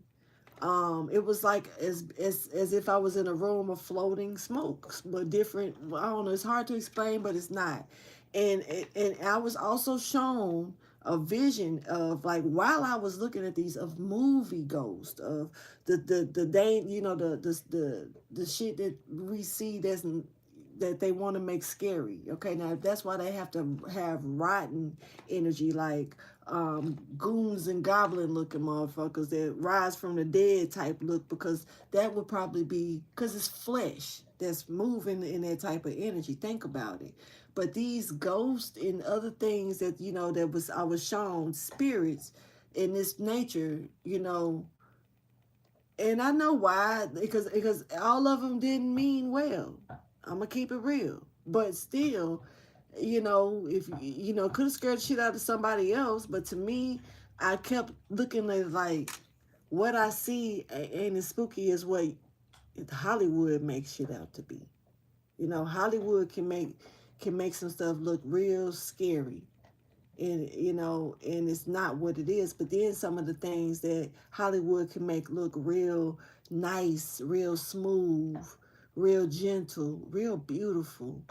It was like as if I was in a room of floating smoke, but different. I don't know. It's hard to explain, but it's not. And I was also shown a vision of, like, while I was looking at these, of movie ghosts, of the day, you know, the shit that we see that they want to make scary. Okay, now that's why they have to have rotten energy, like goons and goblin looking motherfuckers that rise from the dead type look, because that would probably be because it's flesh that's moving in that type of energy. Think about it. But these ghosts and other things that, you know, that was I was shown, spirits in this nature, you know, and I know why, because all of them didn't mean well. I'm gonna keep it real, but still, you know, if you know, could have scared the shit out of somebody else, but to me, I kept looking at, like, what I see ain't as spooky as what Hollywood makes shit out to be. You know, Hollywood can make some stuff look real scary, and you know, and it's not what it is. But then some of the things that Hollywood can make look real nice, real smooth, real gentle, real beautiful,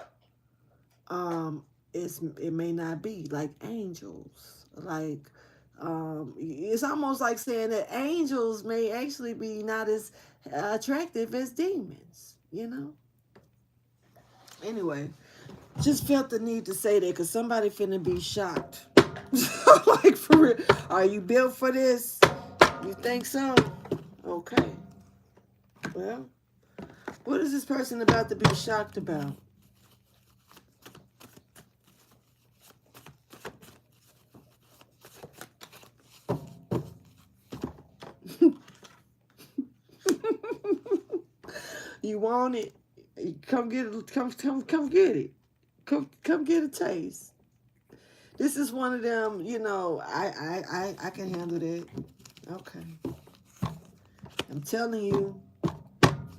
it may not be, like angels, like it's almost like saying that angels may actually be not as attractive as demons, you know. Anyway, just felt the need to say that because somebody finna be shocked. Like, for real, are you built for this? You think so? Okay, well, what is this person about to be shocked about? You want it? Come get it. Come get it. Come get a taste. This is one of them. You know, I can handle that. Okay, I'm telling you,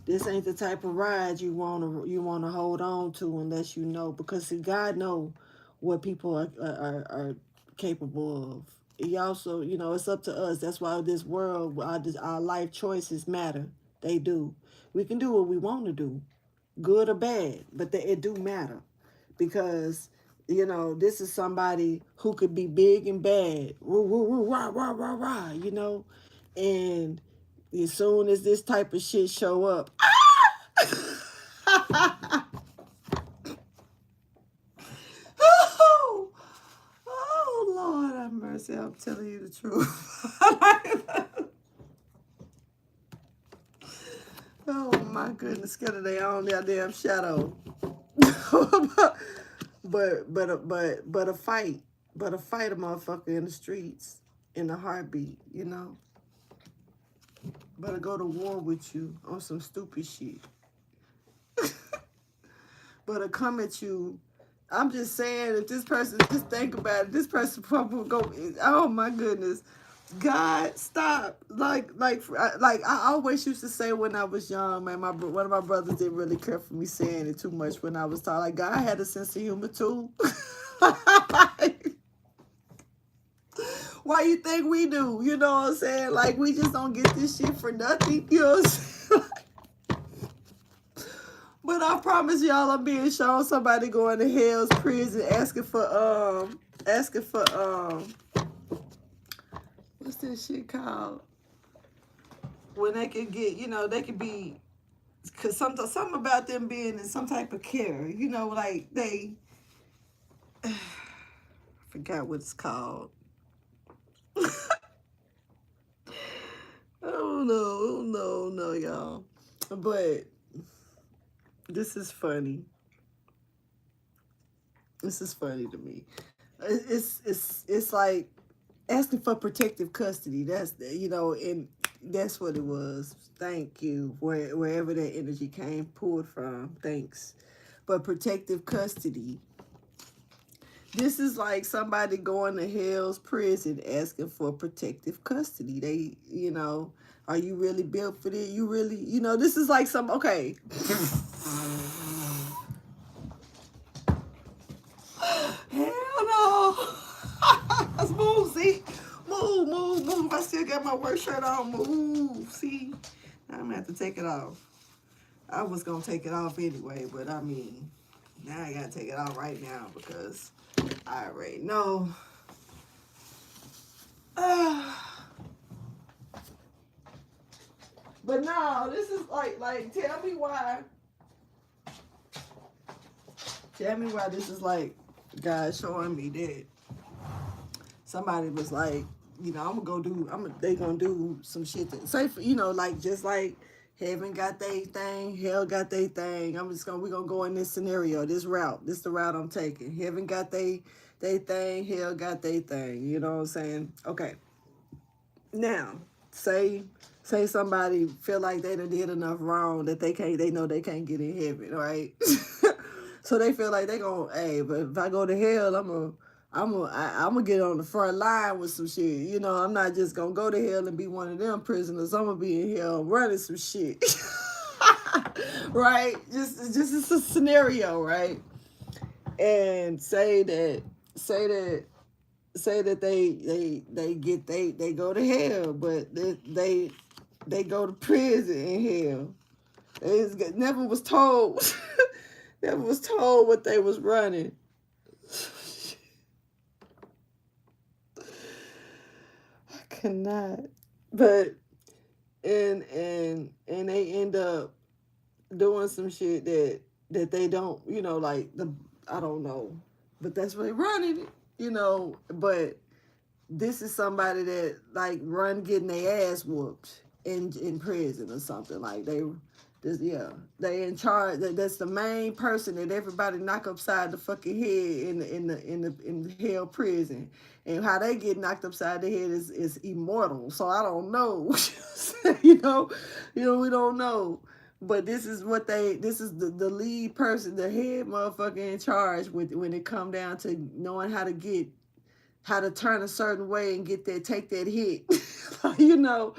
this ain't the type of ride you wanna hold on to unless you know, because see, God know what people are capable of. He also, you know, it's up to us. That's why this world, our life choices matter. They do. We can do what we want to do, good or bad, but it do matter, because you know, this is somebody who could be big and bad, woo, woo, woo, rah, rah, rah, rah, you know, and as soon as this type of shit show up, oh, oh Lord have mercy, I'm telling you the truth. Oh my goodness, scared of their own damn shadow. but a fight, a motherfucker in the streets in a heartbeat, you know. But go to war with you on some stupid shit. But come at you. I'm just saying, if this person, just think about it, this person probably will go, oh my goodness. God, stop! Like I always used to say when I was young, man. One of my brothers didn't really care for me saying it too much when I was taught. Like, God had a sense of humor too. Like, why you think we do? You know what I'm saying? Like, we just don't get this shit for nothing. You know what I'm saying? But I promise y'all, I'm being shown somebody going to hell's prison asking for what's this shit called? When they could get, you know, they could be, because something about them being in some type of care, you know, like they, I forgot what it's called. Oh no, y'all. But this is funny. This is funny to me. It's like asking for protective custody. That's, you know, and that's what it was. Thank you, wherever that energy came pulled from. Thanks. But protective custody. This is like somebody going to hell's prison asking for protective custody. They, you know, Are you really built for this? You really, you know, this is like some, okay. Hell no. Let's move, see? Move. I still got my work shirt on. Move, see? I'm going to have to take it off. I was going to take it off anyway, but I mean, now I got to take it off right now because I already know. But no, this is like, tell me why. Tell me why this is like God showing me that somebody was like, you know, they gonna do some shit that say, you know, like just like heaven got they thing, hell got they thing. We're gonna go in this scenario, this route. This the route I'm taking. Heaven got they thing, hell got they thing. You know what I'm saying? Okay. Now, say somebody feel like they done did enough wrong that they know they can't get in heaven, right? So they feel like they gonna, hey, but if I go to hell, I'm gonna get on the front line with some shit. You know, I'm not just gonna go to hell and be one of them prisoners. I'm gonna be in hell running some shit. Right? Just it's a scenario, right? And say that they go to hell, but they go to prison in hell. They never was told never was told what they was running. I cannot. But and they end up doing some shit that they don't, you know, like I don't know, but that's what they running it, you know. But this is somebody that like run getting their ass whooped in prison or something. Like they in charge. That's the main person that everybody knock upside the fucking head in the hell prison. And how they get knocked upside the head is immortal. So I don't know. you know, we don't know. But this is the lead person, the head motherfucker in charge with when it come down to knowing how to turn a certain way and take that hit. You know,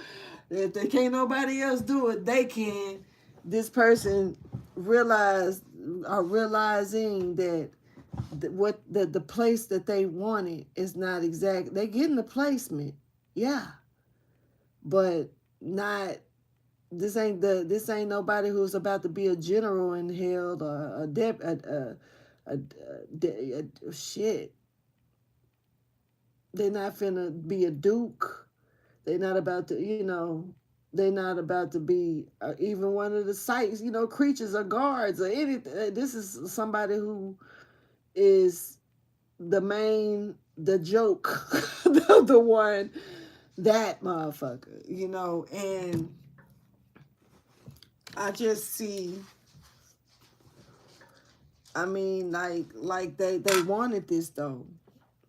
if they can't nobody else do it, they can. This person realizing that the place that they wanted is not exact. They getting the placement, yeah, but not. This ain't nobody who's about to be a general in hell or shit. They're not finna be a duke. They're not about to, you know, they're not about to be even one of the sites, you know, creatures or guards or anything. This is somebody who is the joke, the one, that motherfucker, you know. And I just see, I mean, like they wanted this though.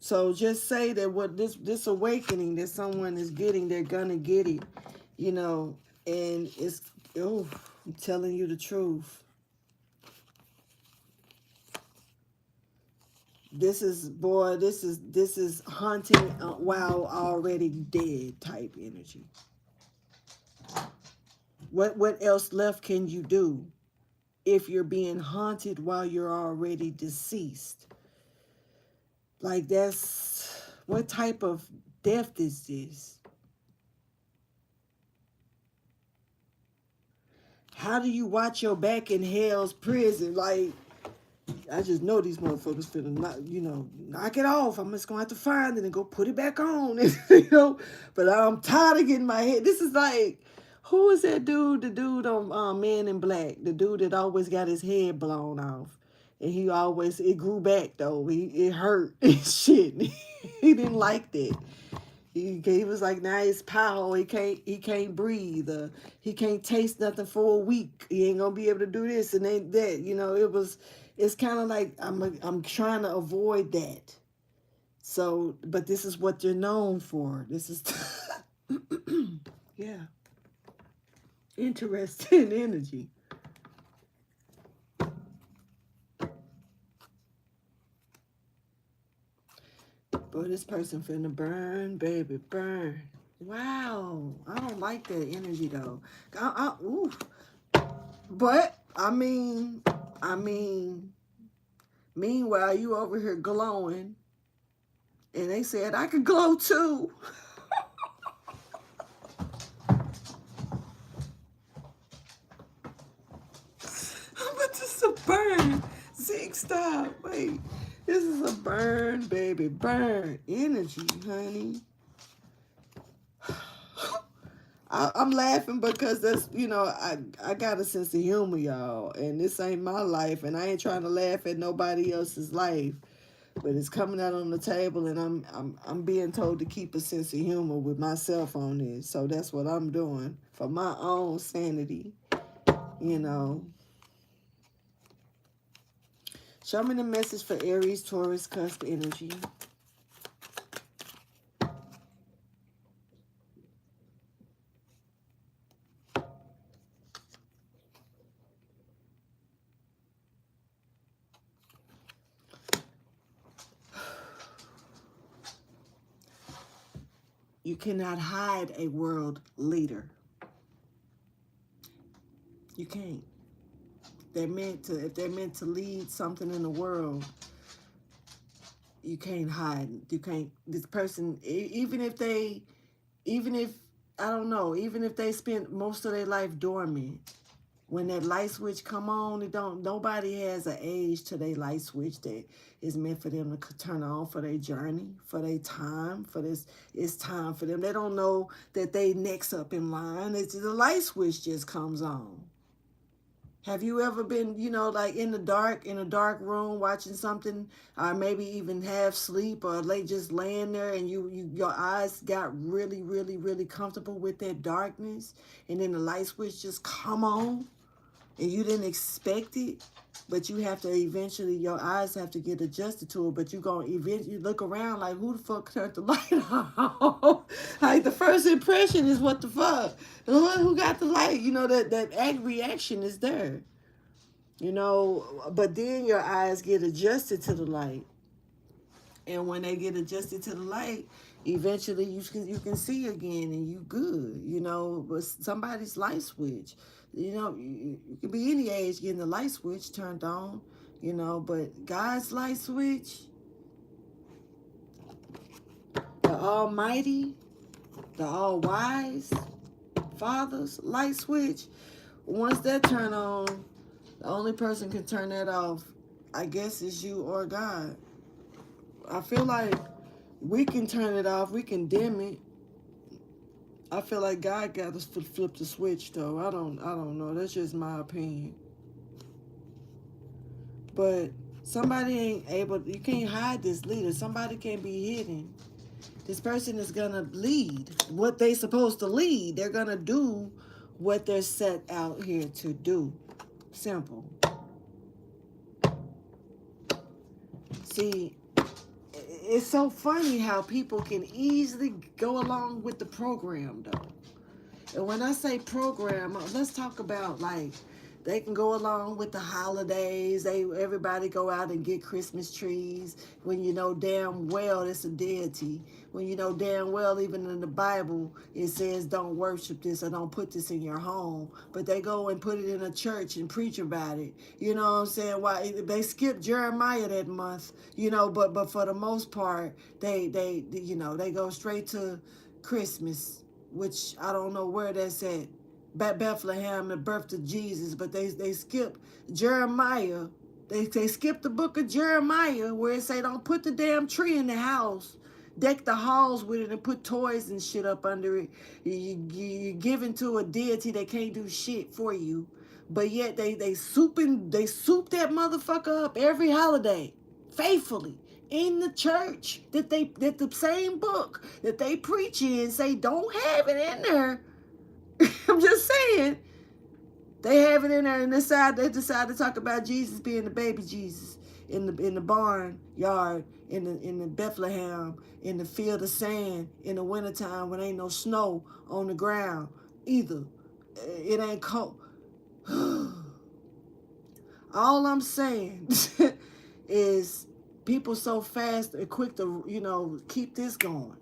So just say that what this awakening that someone is getting, they're gonna get it, you know, and I'm telling you the truth. This is haunting while already dead type energy. What else left can you do if you're being haunted while you're already deceased? Like what type of death is this? How do you watch your back in hell's prison? Like, I just know these motherfuckers finna knock it off. I'm just gonna have to find it and go put it back on. You know, but I'm tired of getting my head. This is like, who is that dude? The dude on Men in Black, the dude that always got his head blown off, and it grew back though. It hurt and shit. He didn't like that. He was like, now it's power. He can't breathe. He can't taste nothing for a week. He ain't gonna be able to do this and ain't that. You know, it's kind of like I'm trying to avoid that. So, but this is what you're known for. This is yeah, interesting energy. Boy, this person finna burn, baby, burn. Wow. I don't like that energy though. Ooh. But I mean, meanwhile you over here glowing, and they said I could glow too. But this is a burn. Zeke, stop. Wait. This is a burn, baby. Burn. Energy, honey. I'm laughing because I got a sense of humor, y'all. And this ain't my life. And I ain't trying to laugh at nobody else's life. But it's coming out on the table, and I'm being told to keep a sense of humor with myself on this. So that's what I'm doing for my own sanity, you know. Show me the message for Aries, Taurus, Cusp energy. You cannot hide a world leader. You can't. If they're meant to lead something in the world, you can't hide. You can't. This person, even if I don't know, even if they spent most of their life dormant, when that light switch come on, nobody has an age to their light switch that is meant for them to turn on for their journey, for their time, for this. It's time for them. They don't know that they next up in line. It's the light switch just comes on. Have you ever been, like in a dark room watching something, or maybe even half sleep, or just laying there, and your eyes got really, really, really comfortable with that darkness, and then the light switch just come on, and you didn't expect it, but you have to eventually, your eyes have to get adjusted to it, but you're going to eventually look around like, who the fuck turned the light on? Like, the first impression is, what the fuck? Who got the light? That reaction is there. But then your eyes get adjusted to the light. And when they get adjusted to the light, eventually you can see again, and you good, but somebody's light switch, you can be any age getting the light switch turned on, but God's light switch, the Almighty, the All Wise Father's light switch, once that turn on, the only person can turn that off, I guess, is you or God. I feel like we can turn it off, we can dim it. I feel like God got us to flip the switch, though. I don't know. That's just my opinion. But somebody ain't able. You can't hide this leader. Somebody can't be hidden. This person is gonna lead what they supposed to lead. They're gonna do what they're set out here to do. Simple. See, it's so funny how people can easily go along with the program, though. And when I say program, let's talk about, like, they can go along with the holidays. Everybody go out and get Christmas trees when you know damn well it's a deity. When you know damn well, even in the Bible, it says don't worship this or don't put this in your home. But they go and put it in a church and preach about it. You know what I'm saying? Why they skip Jeremiah that month? But for the most part, they go straight to Christmas, which I don't know where that's at. Bethlehem, the birth of Jesus, but they skip Jeremiah. They skip the book of Jeremiah where it say don't put the damn tree in the house. Deck the halls with it and put toys and shit up under it. You're giving to a deity that can't do shit for you. But yet they soup that motherfucker up every holiday, faithfully, in the church that the same book that they preach in say don't have it in there. I'm just saying, they have it in there, and they decide to talk about Jesus being the baby Jesus in the barn yard, in the Bethlehem, in the field of sand, in the wintertime when ain't no snow on the ground either. It ain't cold. All I'm saying is people so fast and quick to keep this going.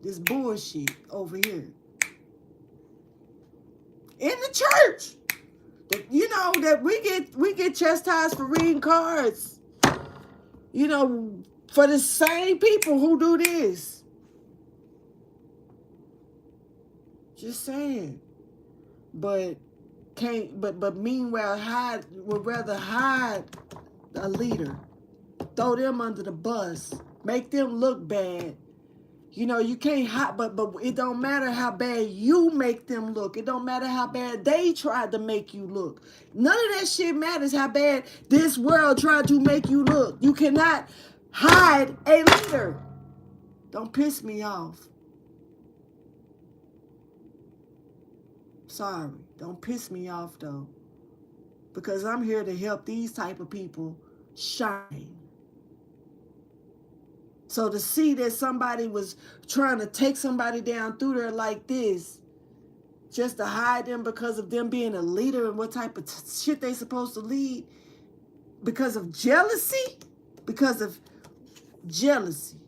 This bullshit over here. In the church. You know, that we get chastised for reading cards. You know, for the same people who do this. Just saying. But meanwhile would rather hide a leader. Throw them under the bus. Make them look bad. You know, you can't hide, but it don't matter how bad you make them look. It don't matter how bad they tried to make you look. None of that shit matters how bad this world tried to make you look. You cannot hide a leader. Don't piss me off. Sorry. Don't piss me off, though. Because I'm here to help these type of people shine. So to see that somebody was trying to take somebody down through there like this, just to hide them because of them being a leader and what type of shit they supposed to lead, because of jealousy, because of jealousy.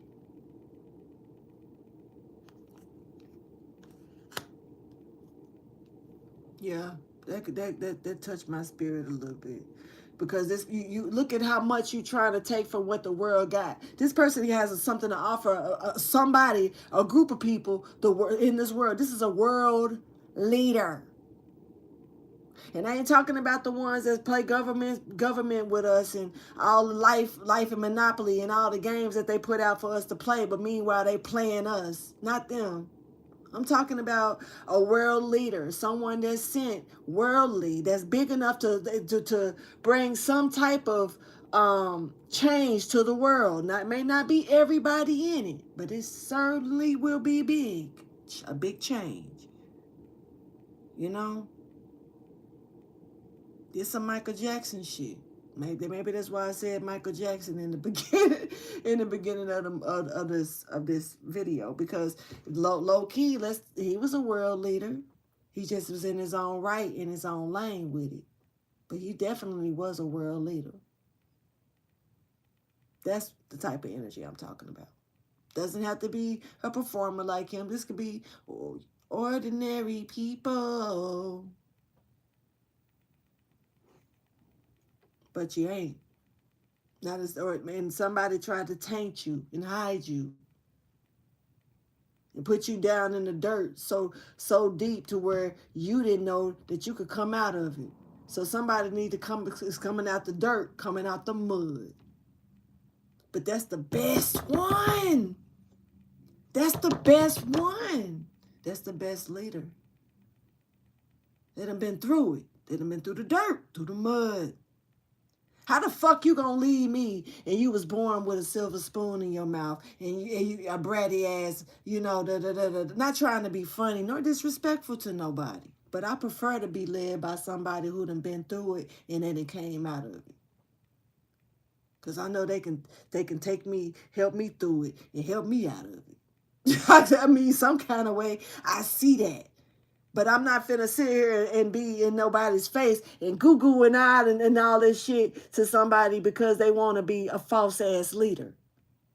Yeah, that touched my spirit a little bit. Because this, you look at how much you trying to take from what the world got. This person has something to offer somebody, a group of people in this world. This is a world leader. And I ain't talking about the ones that play government with us and all the life and Monopoly and all the games that they put out for us to play. But meanwhile, they playing us, not them. I'm talking about a world leader, someone that's sent worldly, that's big enough to bring some type of change to the world. May not be everybody in it, but it certainly will be big, a big change. You know, this some Michael Jackson shit. Maybe that's why I said Michael Jackson in the beginning of this video, because low key, he was a world leader. He just was in his own right, in his own lane with it. But he definitely was a world leader. That's the type of energy I'm talking about. Doesn't have to be a performer like him. This could be ordinary people. But you ain't. And somebody tried to taint you and hide you and put you down in the dirt so deep to where you didn't know that you could come out of it. So somebody need to is coming out the dirt, coming out the mud. But that's the best one. That's the best one. That's the best leader. They done been through it. They done been through the dirt, through the mud. How the fuck you gonna leave me and you was born with a silver spoon in your mouth and you a bratty ass, you know, not trying to be funny nor disrespectful to nobody. But I prefer to be led by somebody who done been through it and then it came out of it. Because I know they can take me, help me through it and help me out of it. I mean, some kind of way, I see that. But I'm not finna sit here and be in nobody's face and goo and out and all this shit to somebody because they want to be a false ass leader.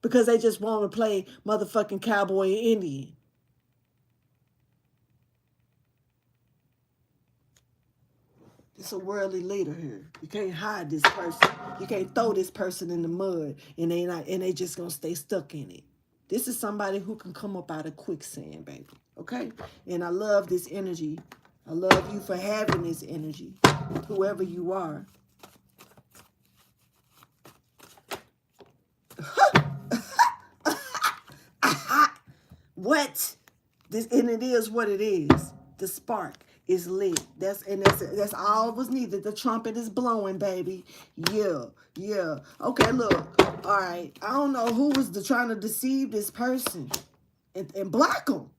Because they just want to play motherfucking cowboy and Indian. It's a worldly leader here. You can't hide this person. You can't throw this person in the mud and they just gonna stay stuck in it. This is somebody who can come up out of quicksand, baby. Okay? And I love this energy. I love you for having this energy, whoever you are. What? And it is what it is. The spark is lit. That's all was needed. The trumpet is blowing, baby. Yeah. Okay, look. All right. I don't know who was trying to deceive this person and block them.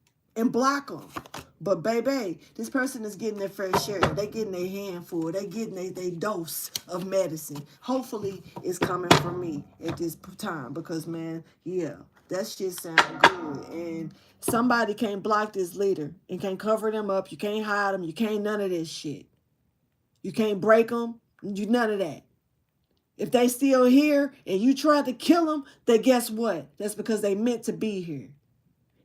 But baby, this person is getting their fair share. They getting their handful. They getting their dose of medicine. Hopefully, it's coming from me at this time because, man, yeah, that shit sound good. And somebody can't block this leader and can't cover them up. You can't hide them. You can't none of this shit. You can't break them. You none of that. If they still here and you try to kill them, then guess what? That's because they meant to be here.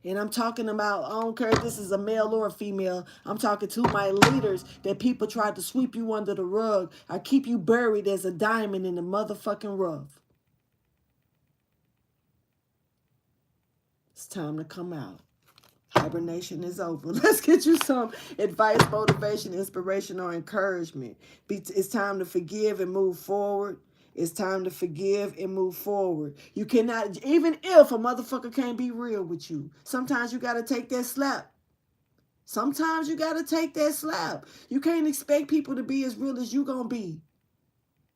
And I'm talking about, I don't care if this is a male or a female. I'm talking to my leaders that people tried to sweep you under the rug or keep you buried as a diamond in the motherfucking rough. It's time to come out. Hibernation is over. Let's get you some advice, motivation, inspiration, or encouragement. It's time to forgive and move forward. It's time to forgive and move forward. You cannot, even if a motherfucker can't be real with you, sometimes you got to take that slap. Sometimes you got to take that slap. You can't expect people to be as real as you going to be.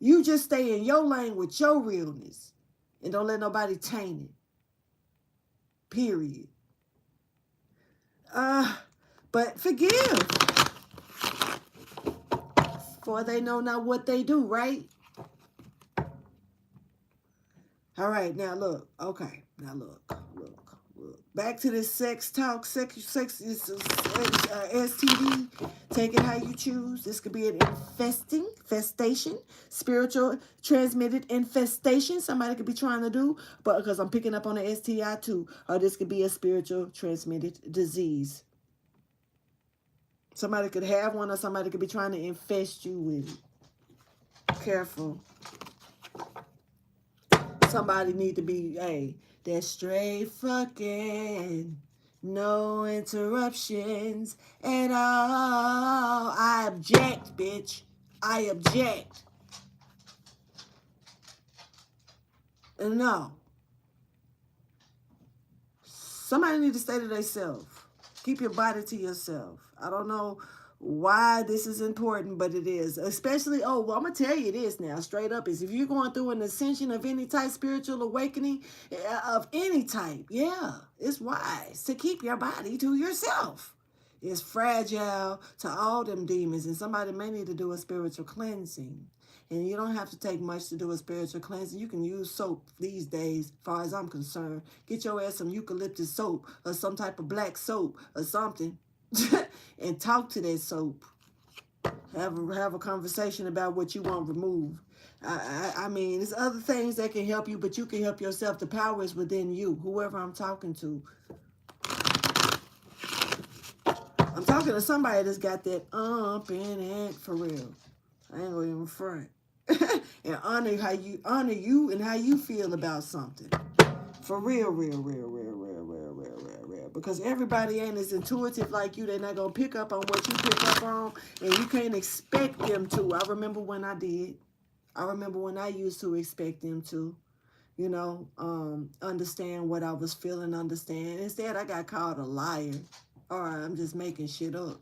You just stay in your lane with your realness and don't let nobody taint it. Period. But forgive, for they know not what they do, right? All right, now look. Okay, now look. Back to this sex talk, STD. Take it how you choose. This could be an infestation, spiritual transmitted infestation. Somebody could be trying to do, but because I'm picking up on the STI too, or this could be a spiritual transmitted disease. Somebody could have one, or somebody could be trying to infest you with it. Careful. Somebody need to be, hey, that's straight fucking, no interruptions at all. I object, bitch. I object. No. Somebody need to stay to themselves. Keep your body to yourself. I don't know why this is important, but it is. Especially, I'm going to tell you this now, straight up, is if you're going through an ascension of any type, spiritual awakening of any type, yeah, it's wise to keep your body to yourself. It's fragile to all them demons, and somebody may need to do a spiritual cleansing. And you don't have to take much to do a spiritual cleansing. You can use soap these days, as far as I'm concerned. Get your ass some eucalyptus soap or some type of black soap or something and talk to that soap. Have a conversation about what you want removed. I mean, there's other things that can help you, but you can help yourself. The power is within you, whoever I'm talking to. I'm talking to somebody that's got that in it for real. I ain't gonna even front. And honor you and how you feel about something. For real. Because everybody ain't as intuitive like you. They're not gonna pick up on what you pick up on, and you can't expect them to. I remember when I did. I remember when I used to expect them to, understand what I was feeling, understand. Instead, I got called a liar, or I'm just making shit up.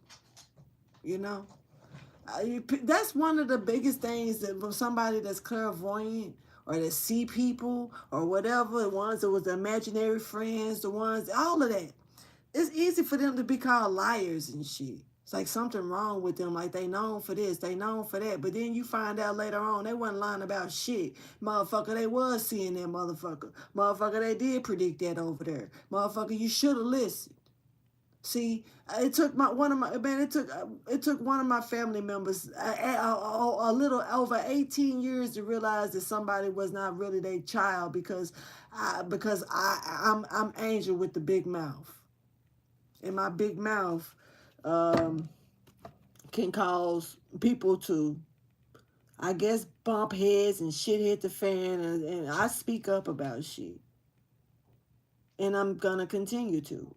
That's one of the biggest things that from somebody that's clairvoyant or that see people or whatever, the ones that was the imaginary friends, the ones, all of that. It's easy for them to be called liars and shit. It's like something wrong with them, like they known for this, they known for that. But then you find out later on they wasn't lying about shit. Motherfucker, they was seeing that motherfucker. Motherfucker, they did predict that over there. Motherfucker, you should have listened. See, it took one of my family members a little over 18 years to realize that somebody was not really their child because I'm Angel with the big mouth, and my big mouth can cause people to, I guess, bump heads and shit hit the fan, and I speak up about shit, and I'm gonna continue to.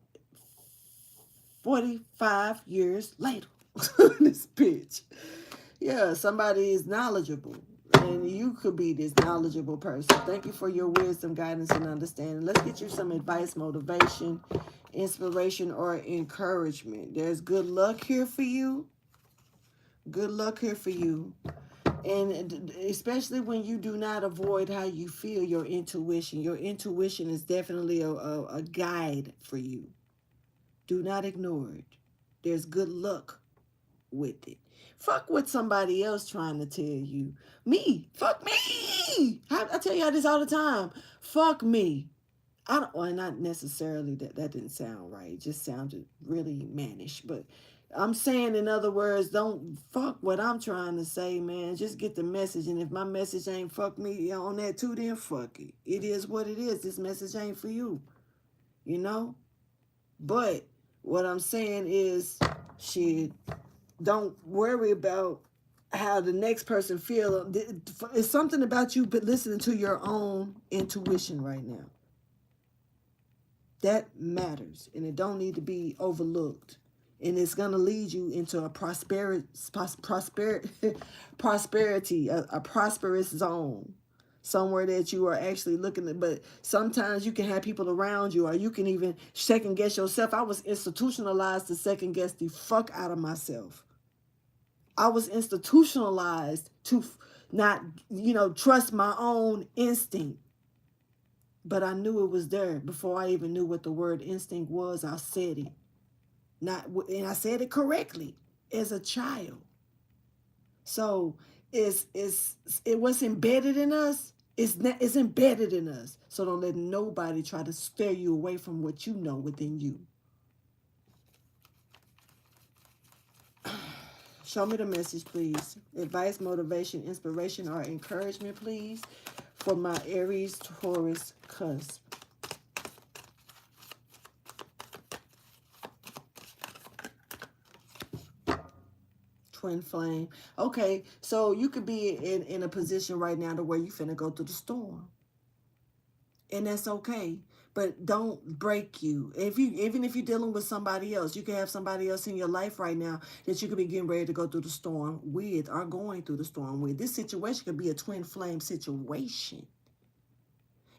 45 years later. This bitch. Yeah, somebody is knowledgeable. And you could be this knowledgeable person. Thank you for your wisdom, guidance, and understanding. Let's get you some advice, motivation, inspiration, or encouragement. There's good luck here for you. Good luck here for you. And especially when you do not avoid how you feel, your intuition. Your intuition is definitely a guide for you. Do not ignore it. There's good luck with it. Fuck what somebody else trying to tell you. Me. Fuck me. I tell y'all this all the time. Fuck me. I don't, well, not necessarily that didn't sound right. It just sounded really mannish. But I'm saying, in other words, don't fuck what I'm trying to say, man. Just get the message. And if my message ain't fuck me on that too, then fuck it. It is what it is. This message ain't for you. You know? But what I'm saying is, shit, don't worry about how the next person feel. It's something about you but listening to your own intuition right now. That matters, and it don't need to be overlooked. And it's gonna lead you into a prosperity, a prosperous zone, somewhere that you are actually looking at. But sometimes you can have people around you, or you can even second guess yourself. I was institutionalized to second guess the fuck out of myself. I was institutionalized to not, trust my own instinct. But I knew it was there before I even knew what the word instinct was. I said it. And I said it correctly as a child. So it what's embedded in us. It's embedded in us. So don't let nobody try to steer you away from what you know within you. Show me the message, please. Advice, motivation, inspiration, or encouragement, please, for my Aries, Taurus, Cusp. Twin flame. Okay, so you could be in a position right now to where you finna go through the storm. And that's okay. But don't break you. Even if you're dealing with somebody else, you can have somebody else in your life right now that you could be getting ready to go through the storm with, or going through the storm with. This situation could be a twin flame situation.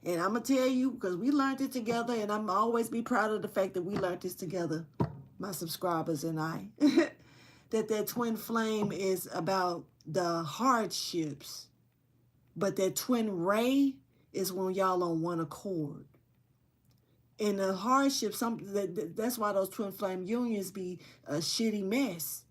And I'm gonna tell you, because we learned it together, and I'm always be proud of the fact that we learned this together, my subscribers and I. that twin flame is about the hardships, but that twin ray is when y'all on one accord. And the hardship, that's why those twin flame unions be a shitty mess,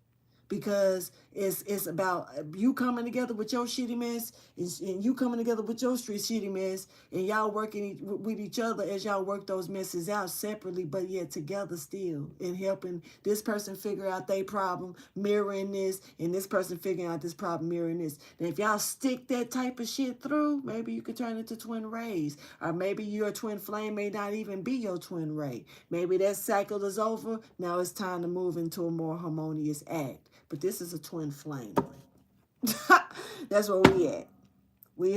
because it's about you coming together with your shitty mess, and you coming together with your street shitty mess, and y'all working with each other as y'all work those messes out separately, but yet together still, and helping this person figure out their problem, mirroring this, and this person figuring out this problem, mirroring this. And if y'all stick that type of shit through, maybe you could turn into twin rays, or maybe your twin flame may not even be your twin ray. Maybe that cycle is over. Now it's time to move into a more harmonious act. But this is a twin flame. That's where we at. We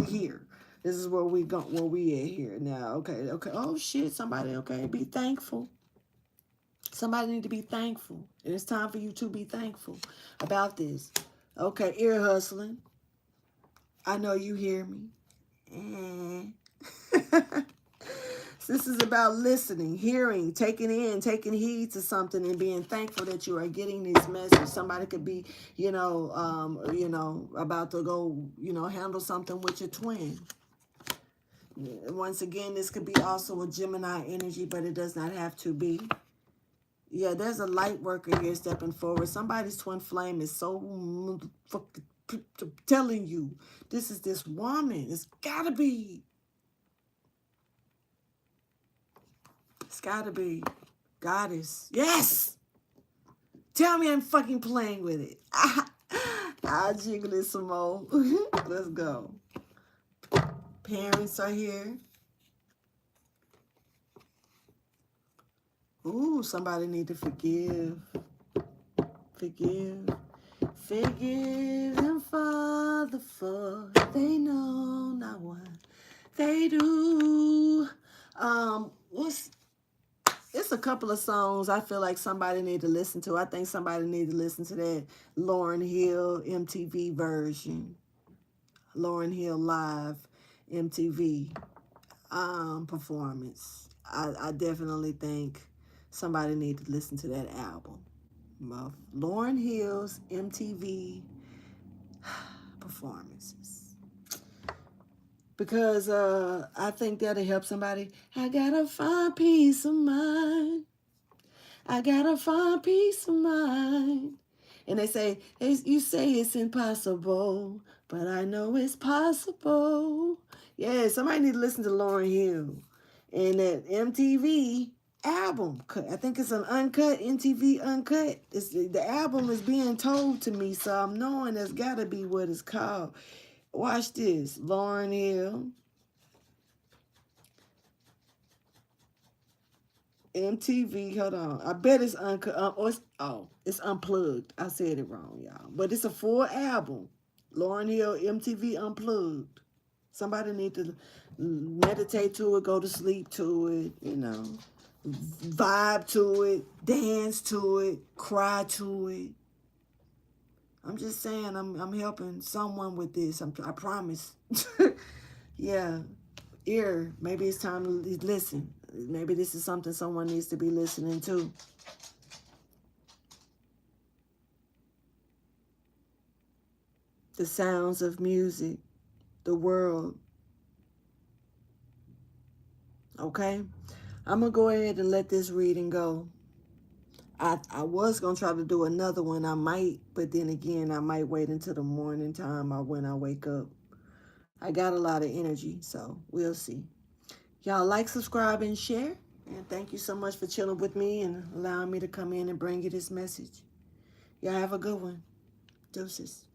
here. This is where we at here now. Okay. Oh shit, somebody, okay, be thankful. Somebody need to be thankful. And it's time for you to be thankful about this. Okay, ear hustling. I know you hear me. This is about listening, hearing, taking heed to something, and being thankful that you are getting these messages. Somebody could be, about to go, handle something with your twin. Once again, this could be also a Gemini energy, but it does not have to be. Yeah, there's a light worker here stepping forward. Somebody's twin flame is so telling you, this is this woman. It's gotta be. It's gotta be. Goddess. Yes! Tell me I'm fucking playing with it. I'll jiggle it some more. Let's go. Parents are here. Ooh, somebody need to forgive. Forgive. Forgive them, Father, for they know not what they do. It's a couple of songs I feel like somebody need to listen to. I think somebody need to listen to that Lauryn Hill MTV version. Lauryn Hill live MTV performance. I definitely think somebody need to listen to that album. Lauryn Hill's MTV performances. Because I think that'll help somebody. I gotta find peace of mind. I gotta find peace of mind. And they say, you say it's impossible, but I know it's possible. Yeah, somebody need to listen to Lauryn Hill. And that MTV album, I think it's an uncut, MTV uncut. The album is being told to me, so I'm knowing that's gotta be what it's called. Watch this, Lauryn Hill. MTV, hold on. I bet it's it's unplugged. I said it wrong, y'all. But it's a full album. Lauryn Hill MTV Unplugged. Somebody need to meditate to it, go to sleep to it, vibe to it, dance to it, cry to it. I'm just saying, I'm helping someone with this. I promise. Yeah, maybe it's time to listen. Maybe this is something someone needs to be listening to. The sounds of music, the world. Okay? I'm going to go ahead and let this reading go. I was going to try to do another one. I might, but then again, I might wait until the morning time or when I wake up. I got a lot of energy, so we'll see. Y'all like, subscribe, and share. And thank you so much for chilling with me and allowing me to come in and bring you this message. Y'all have a good one. Deuces.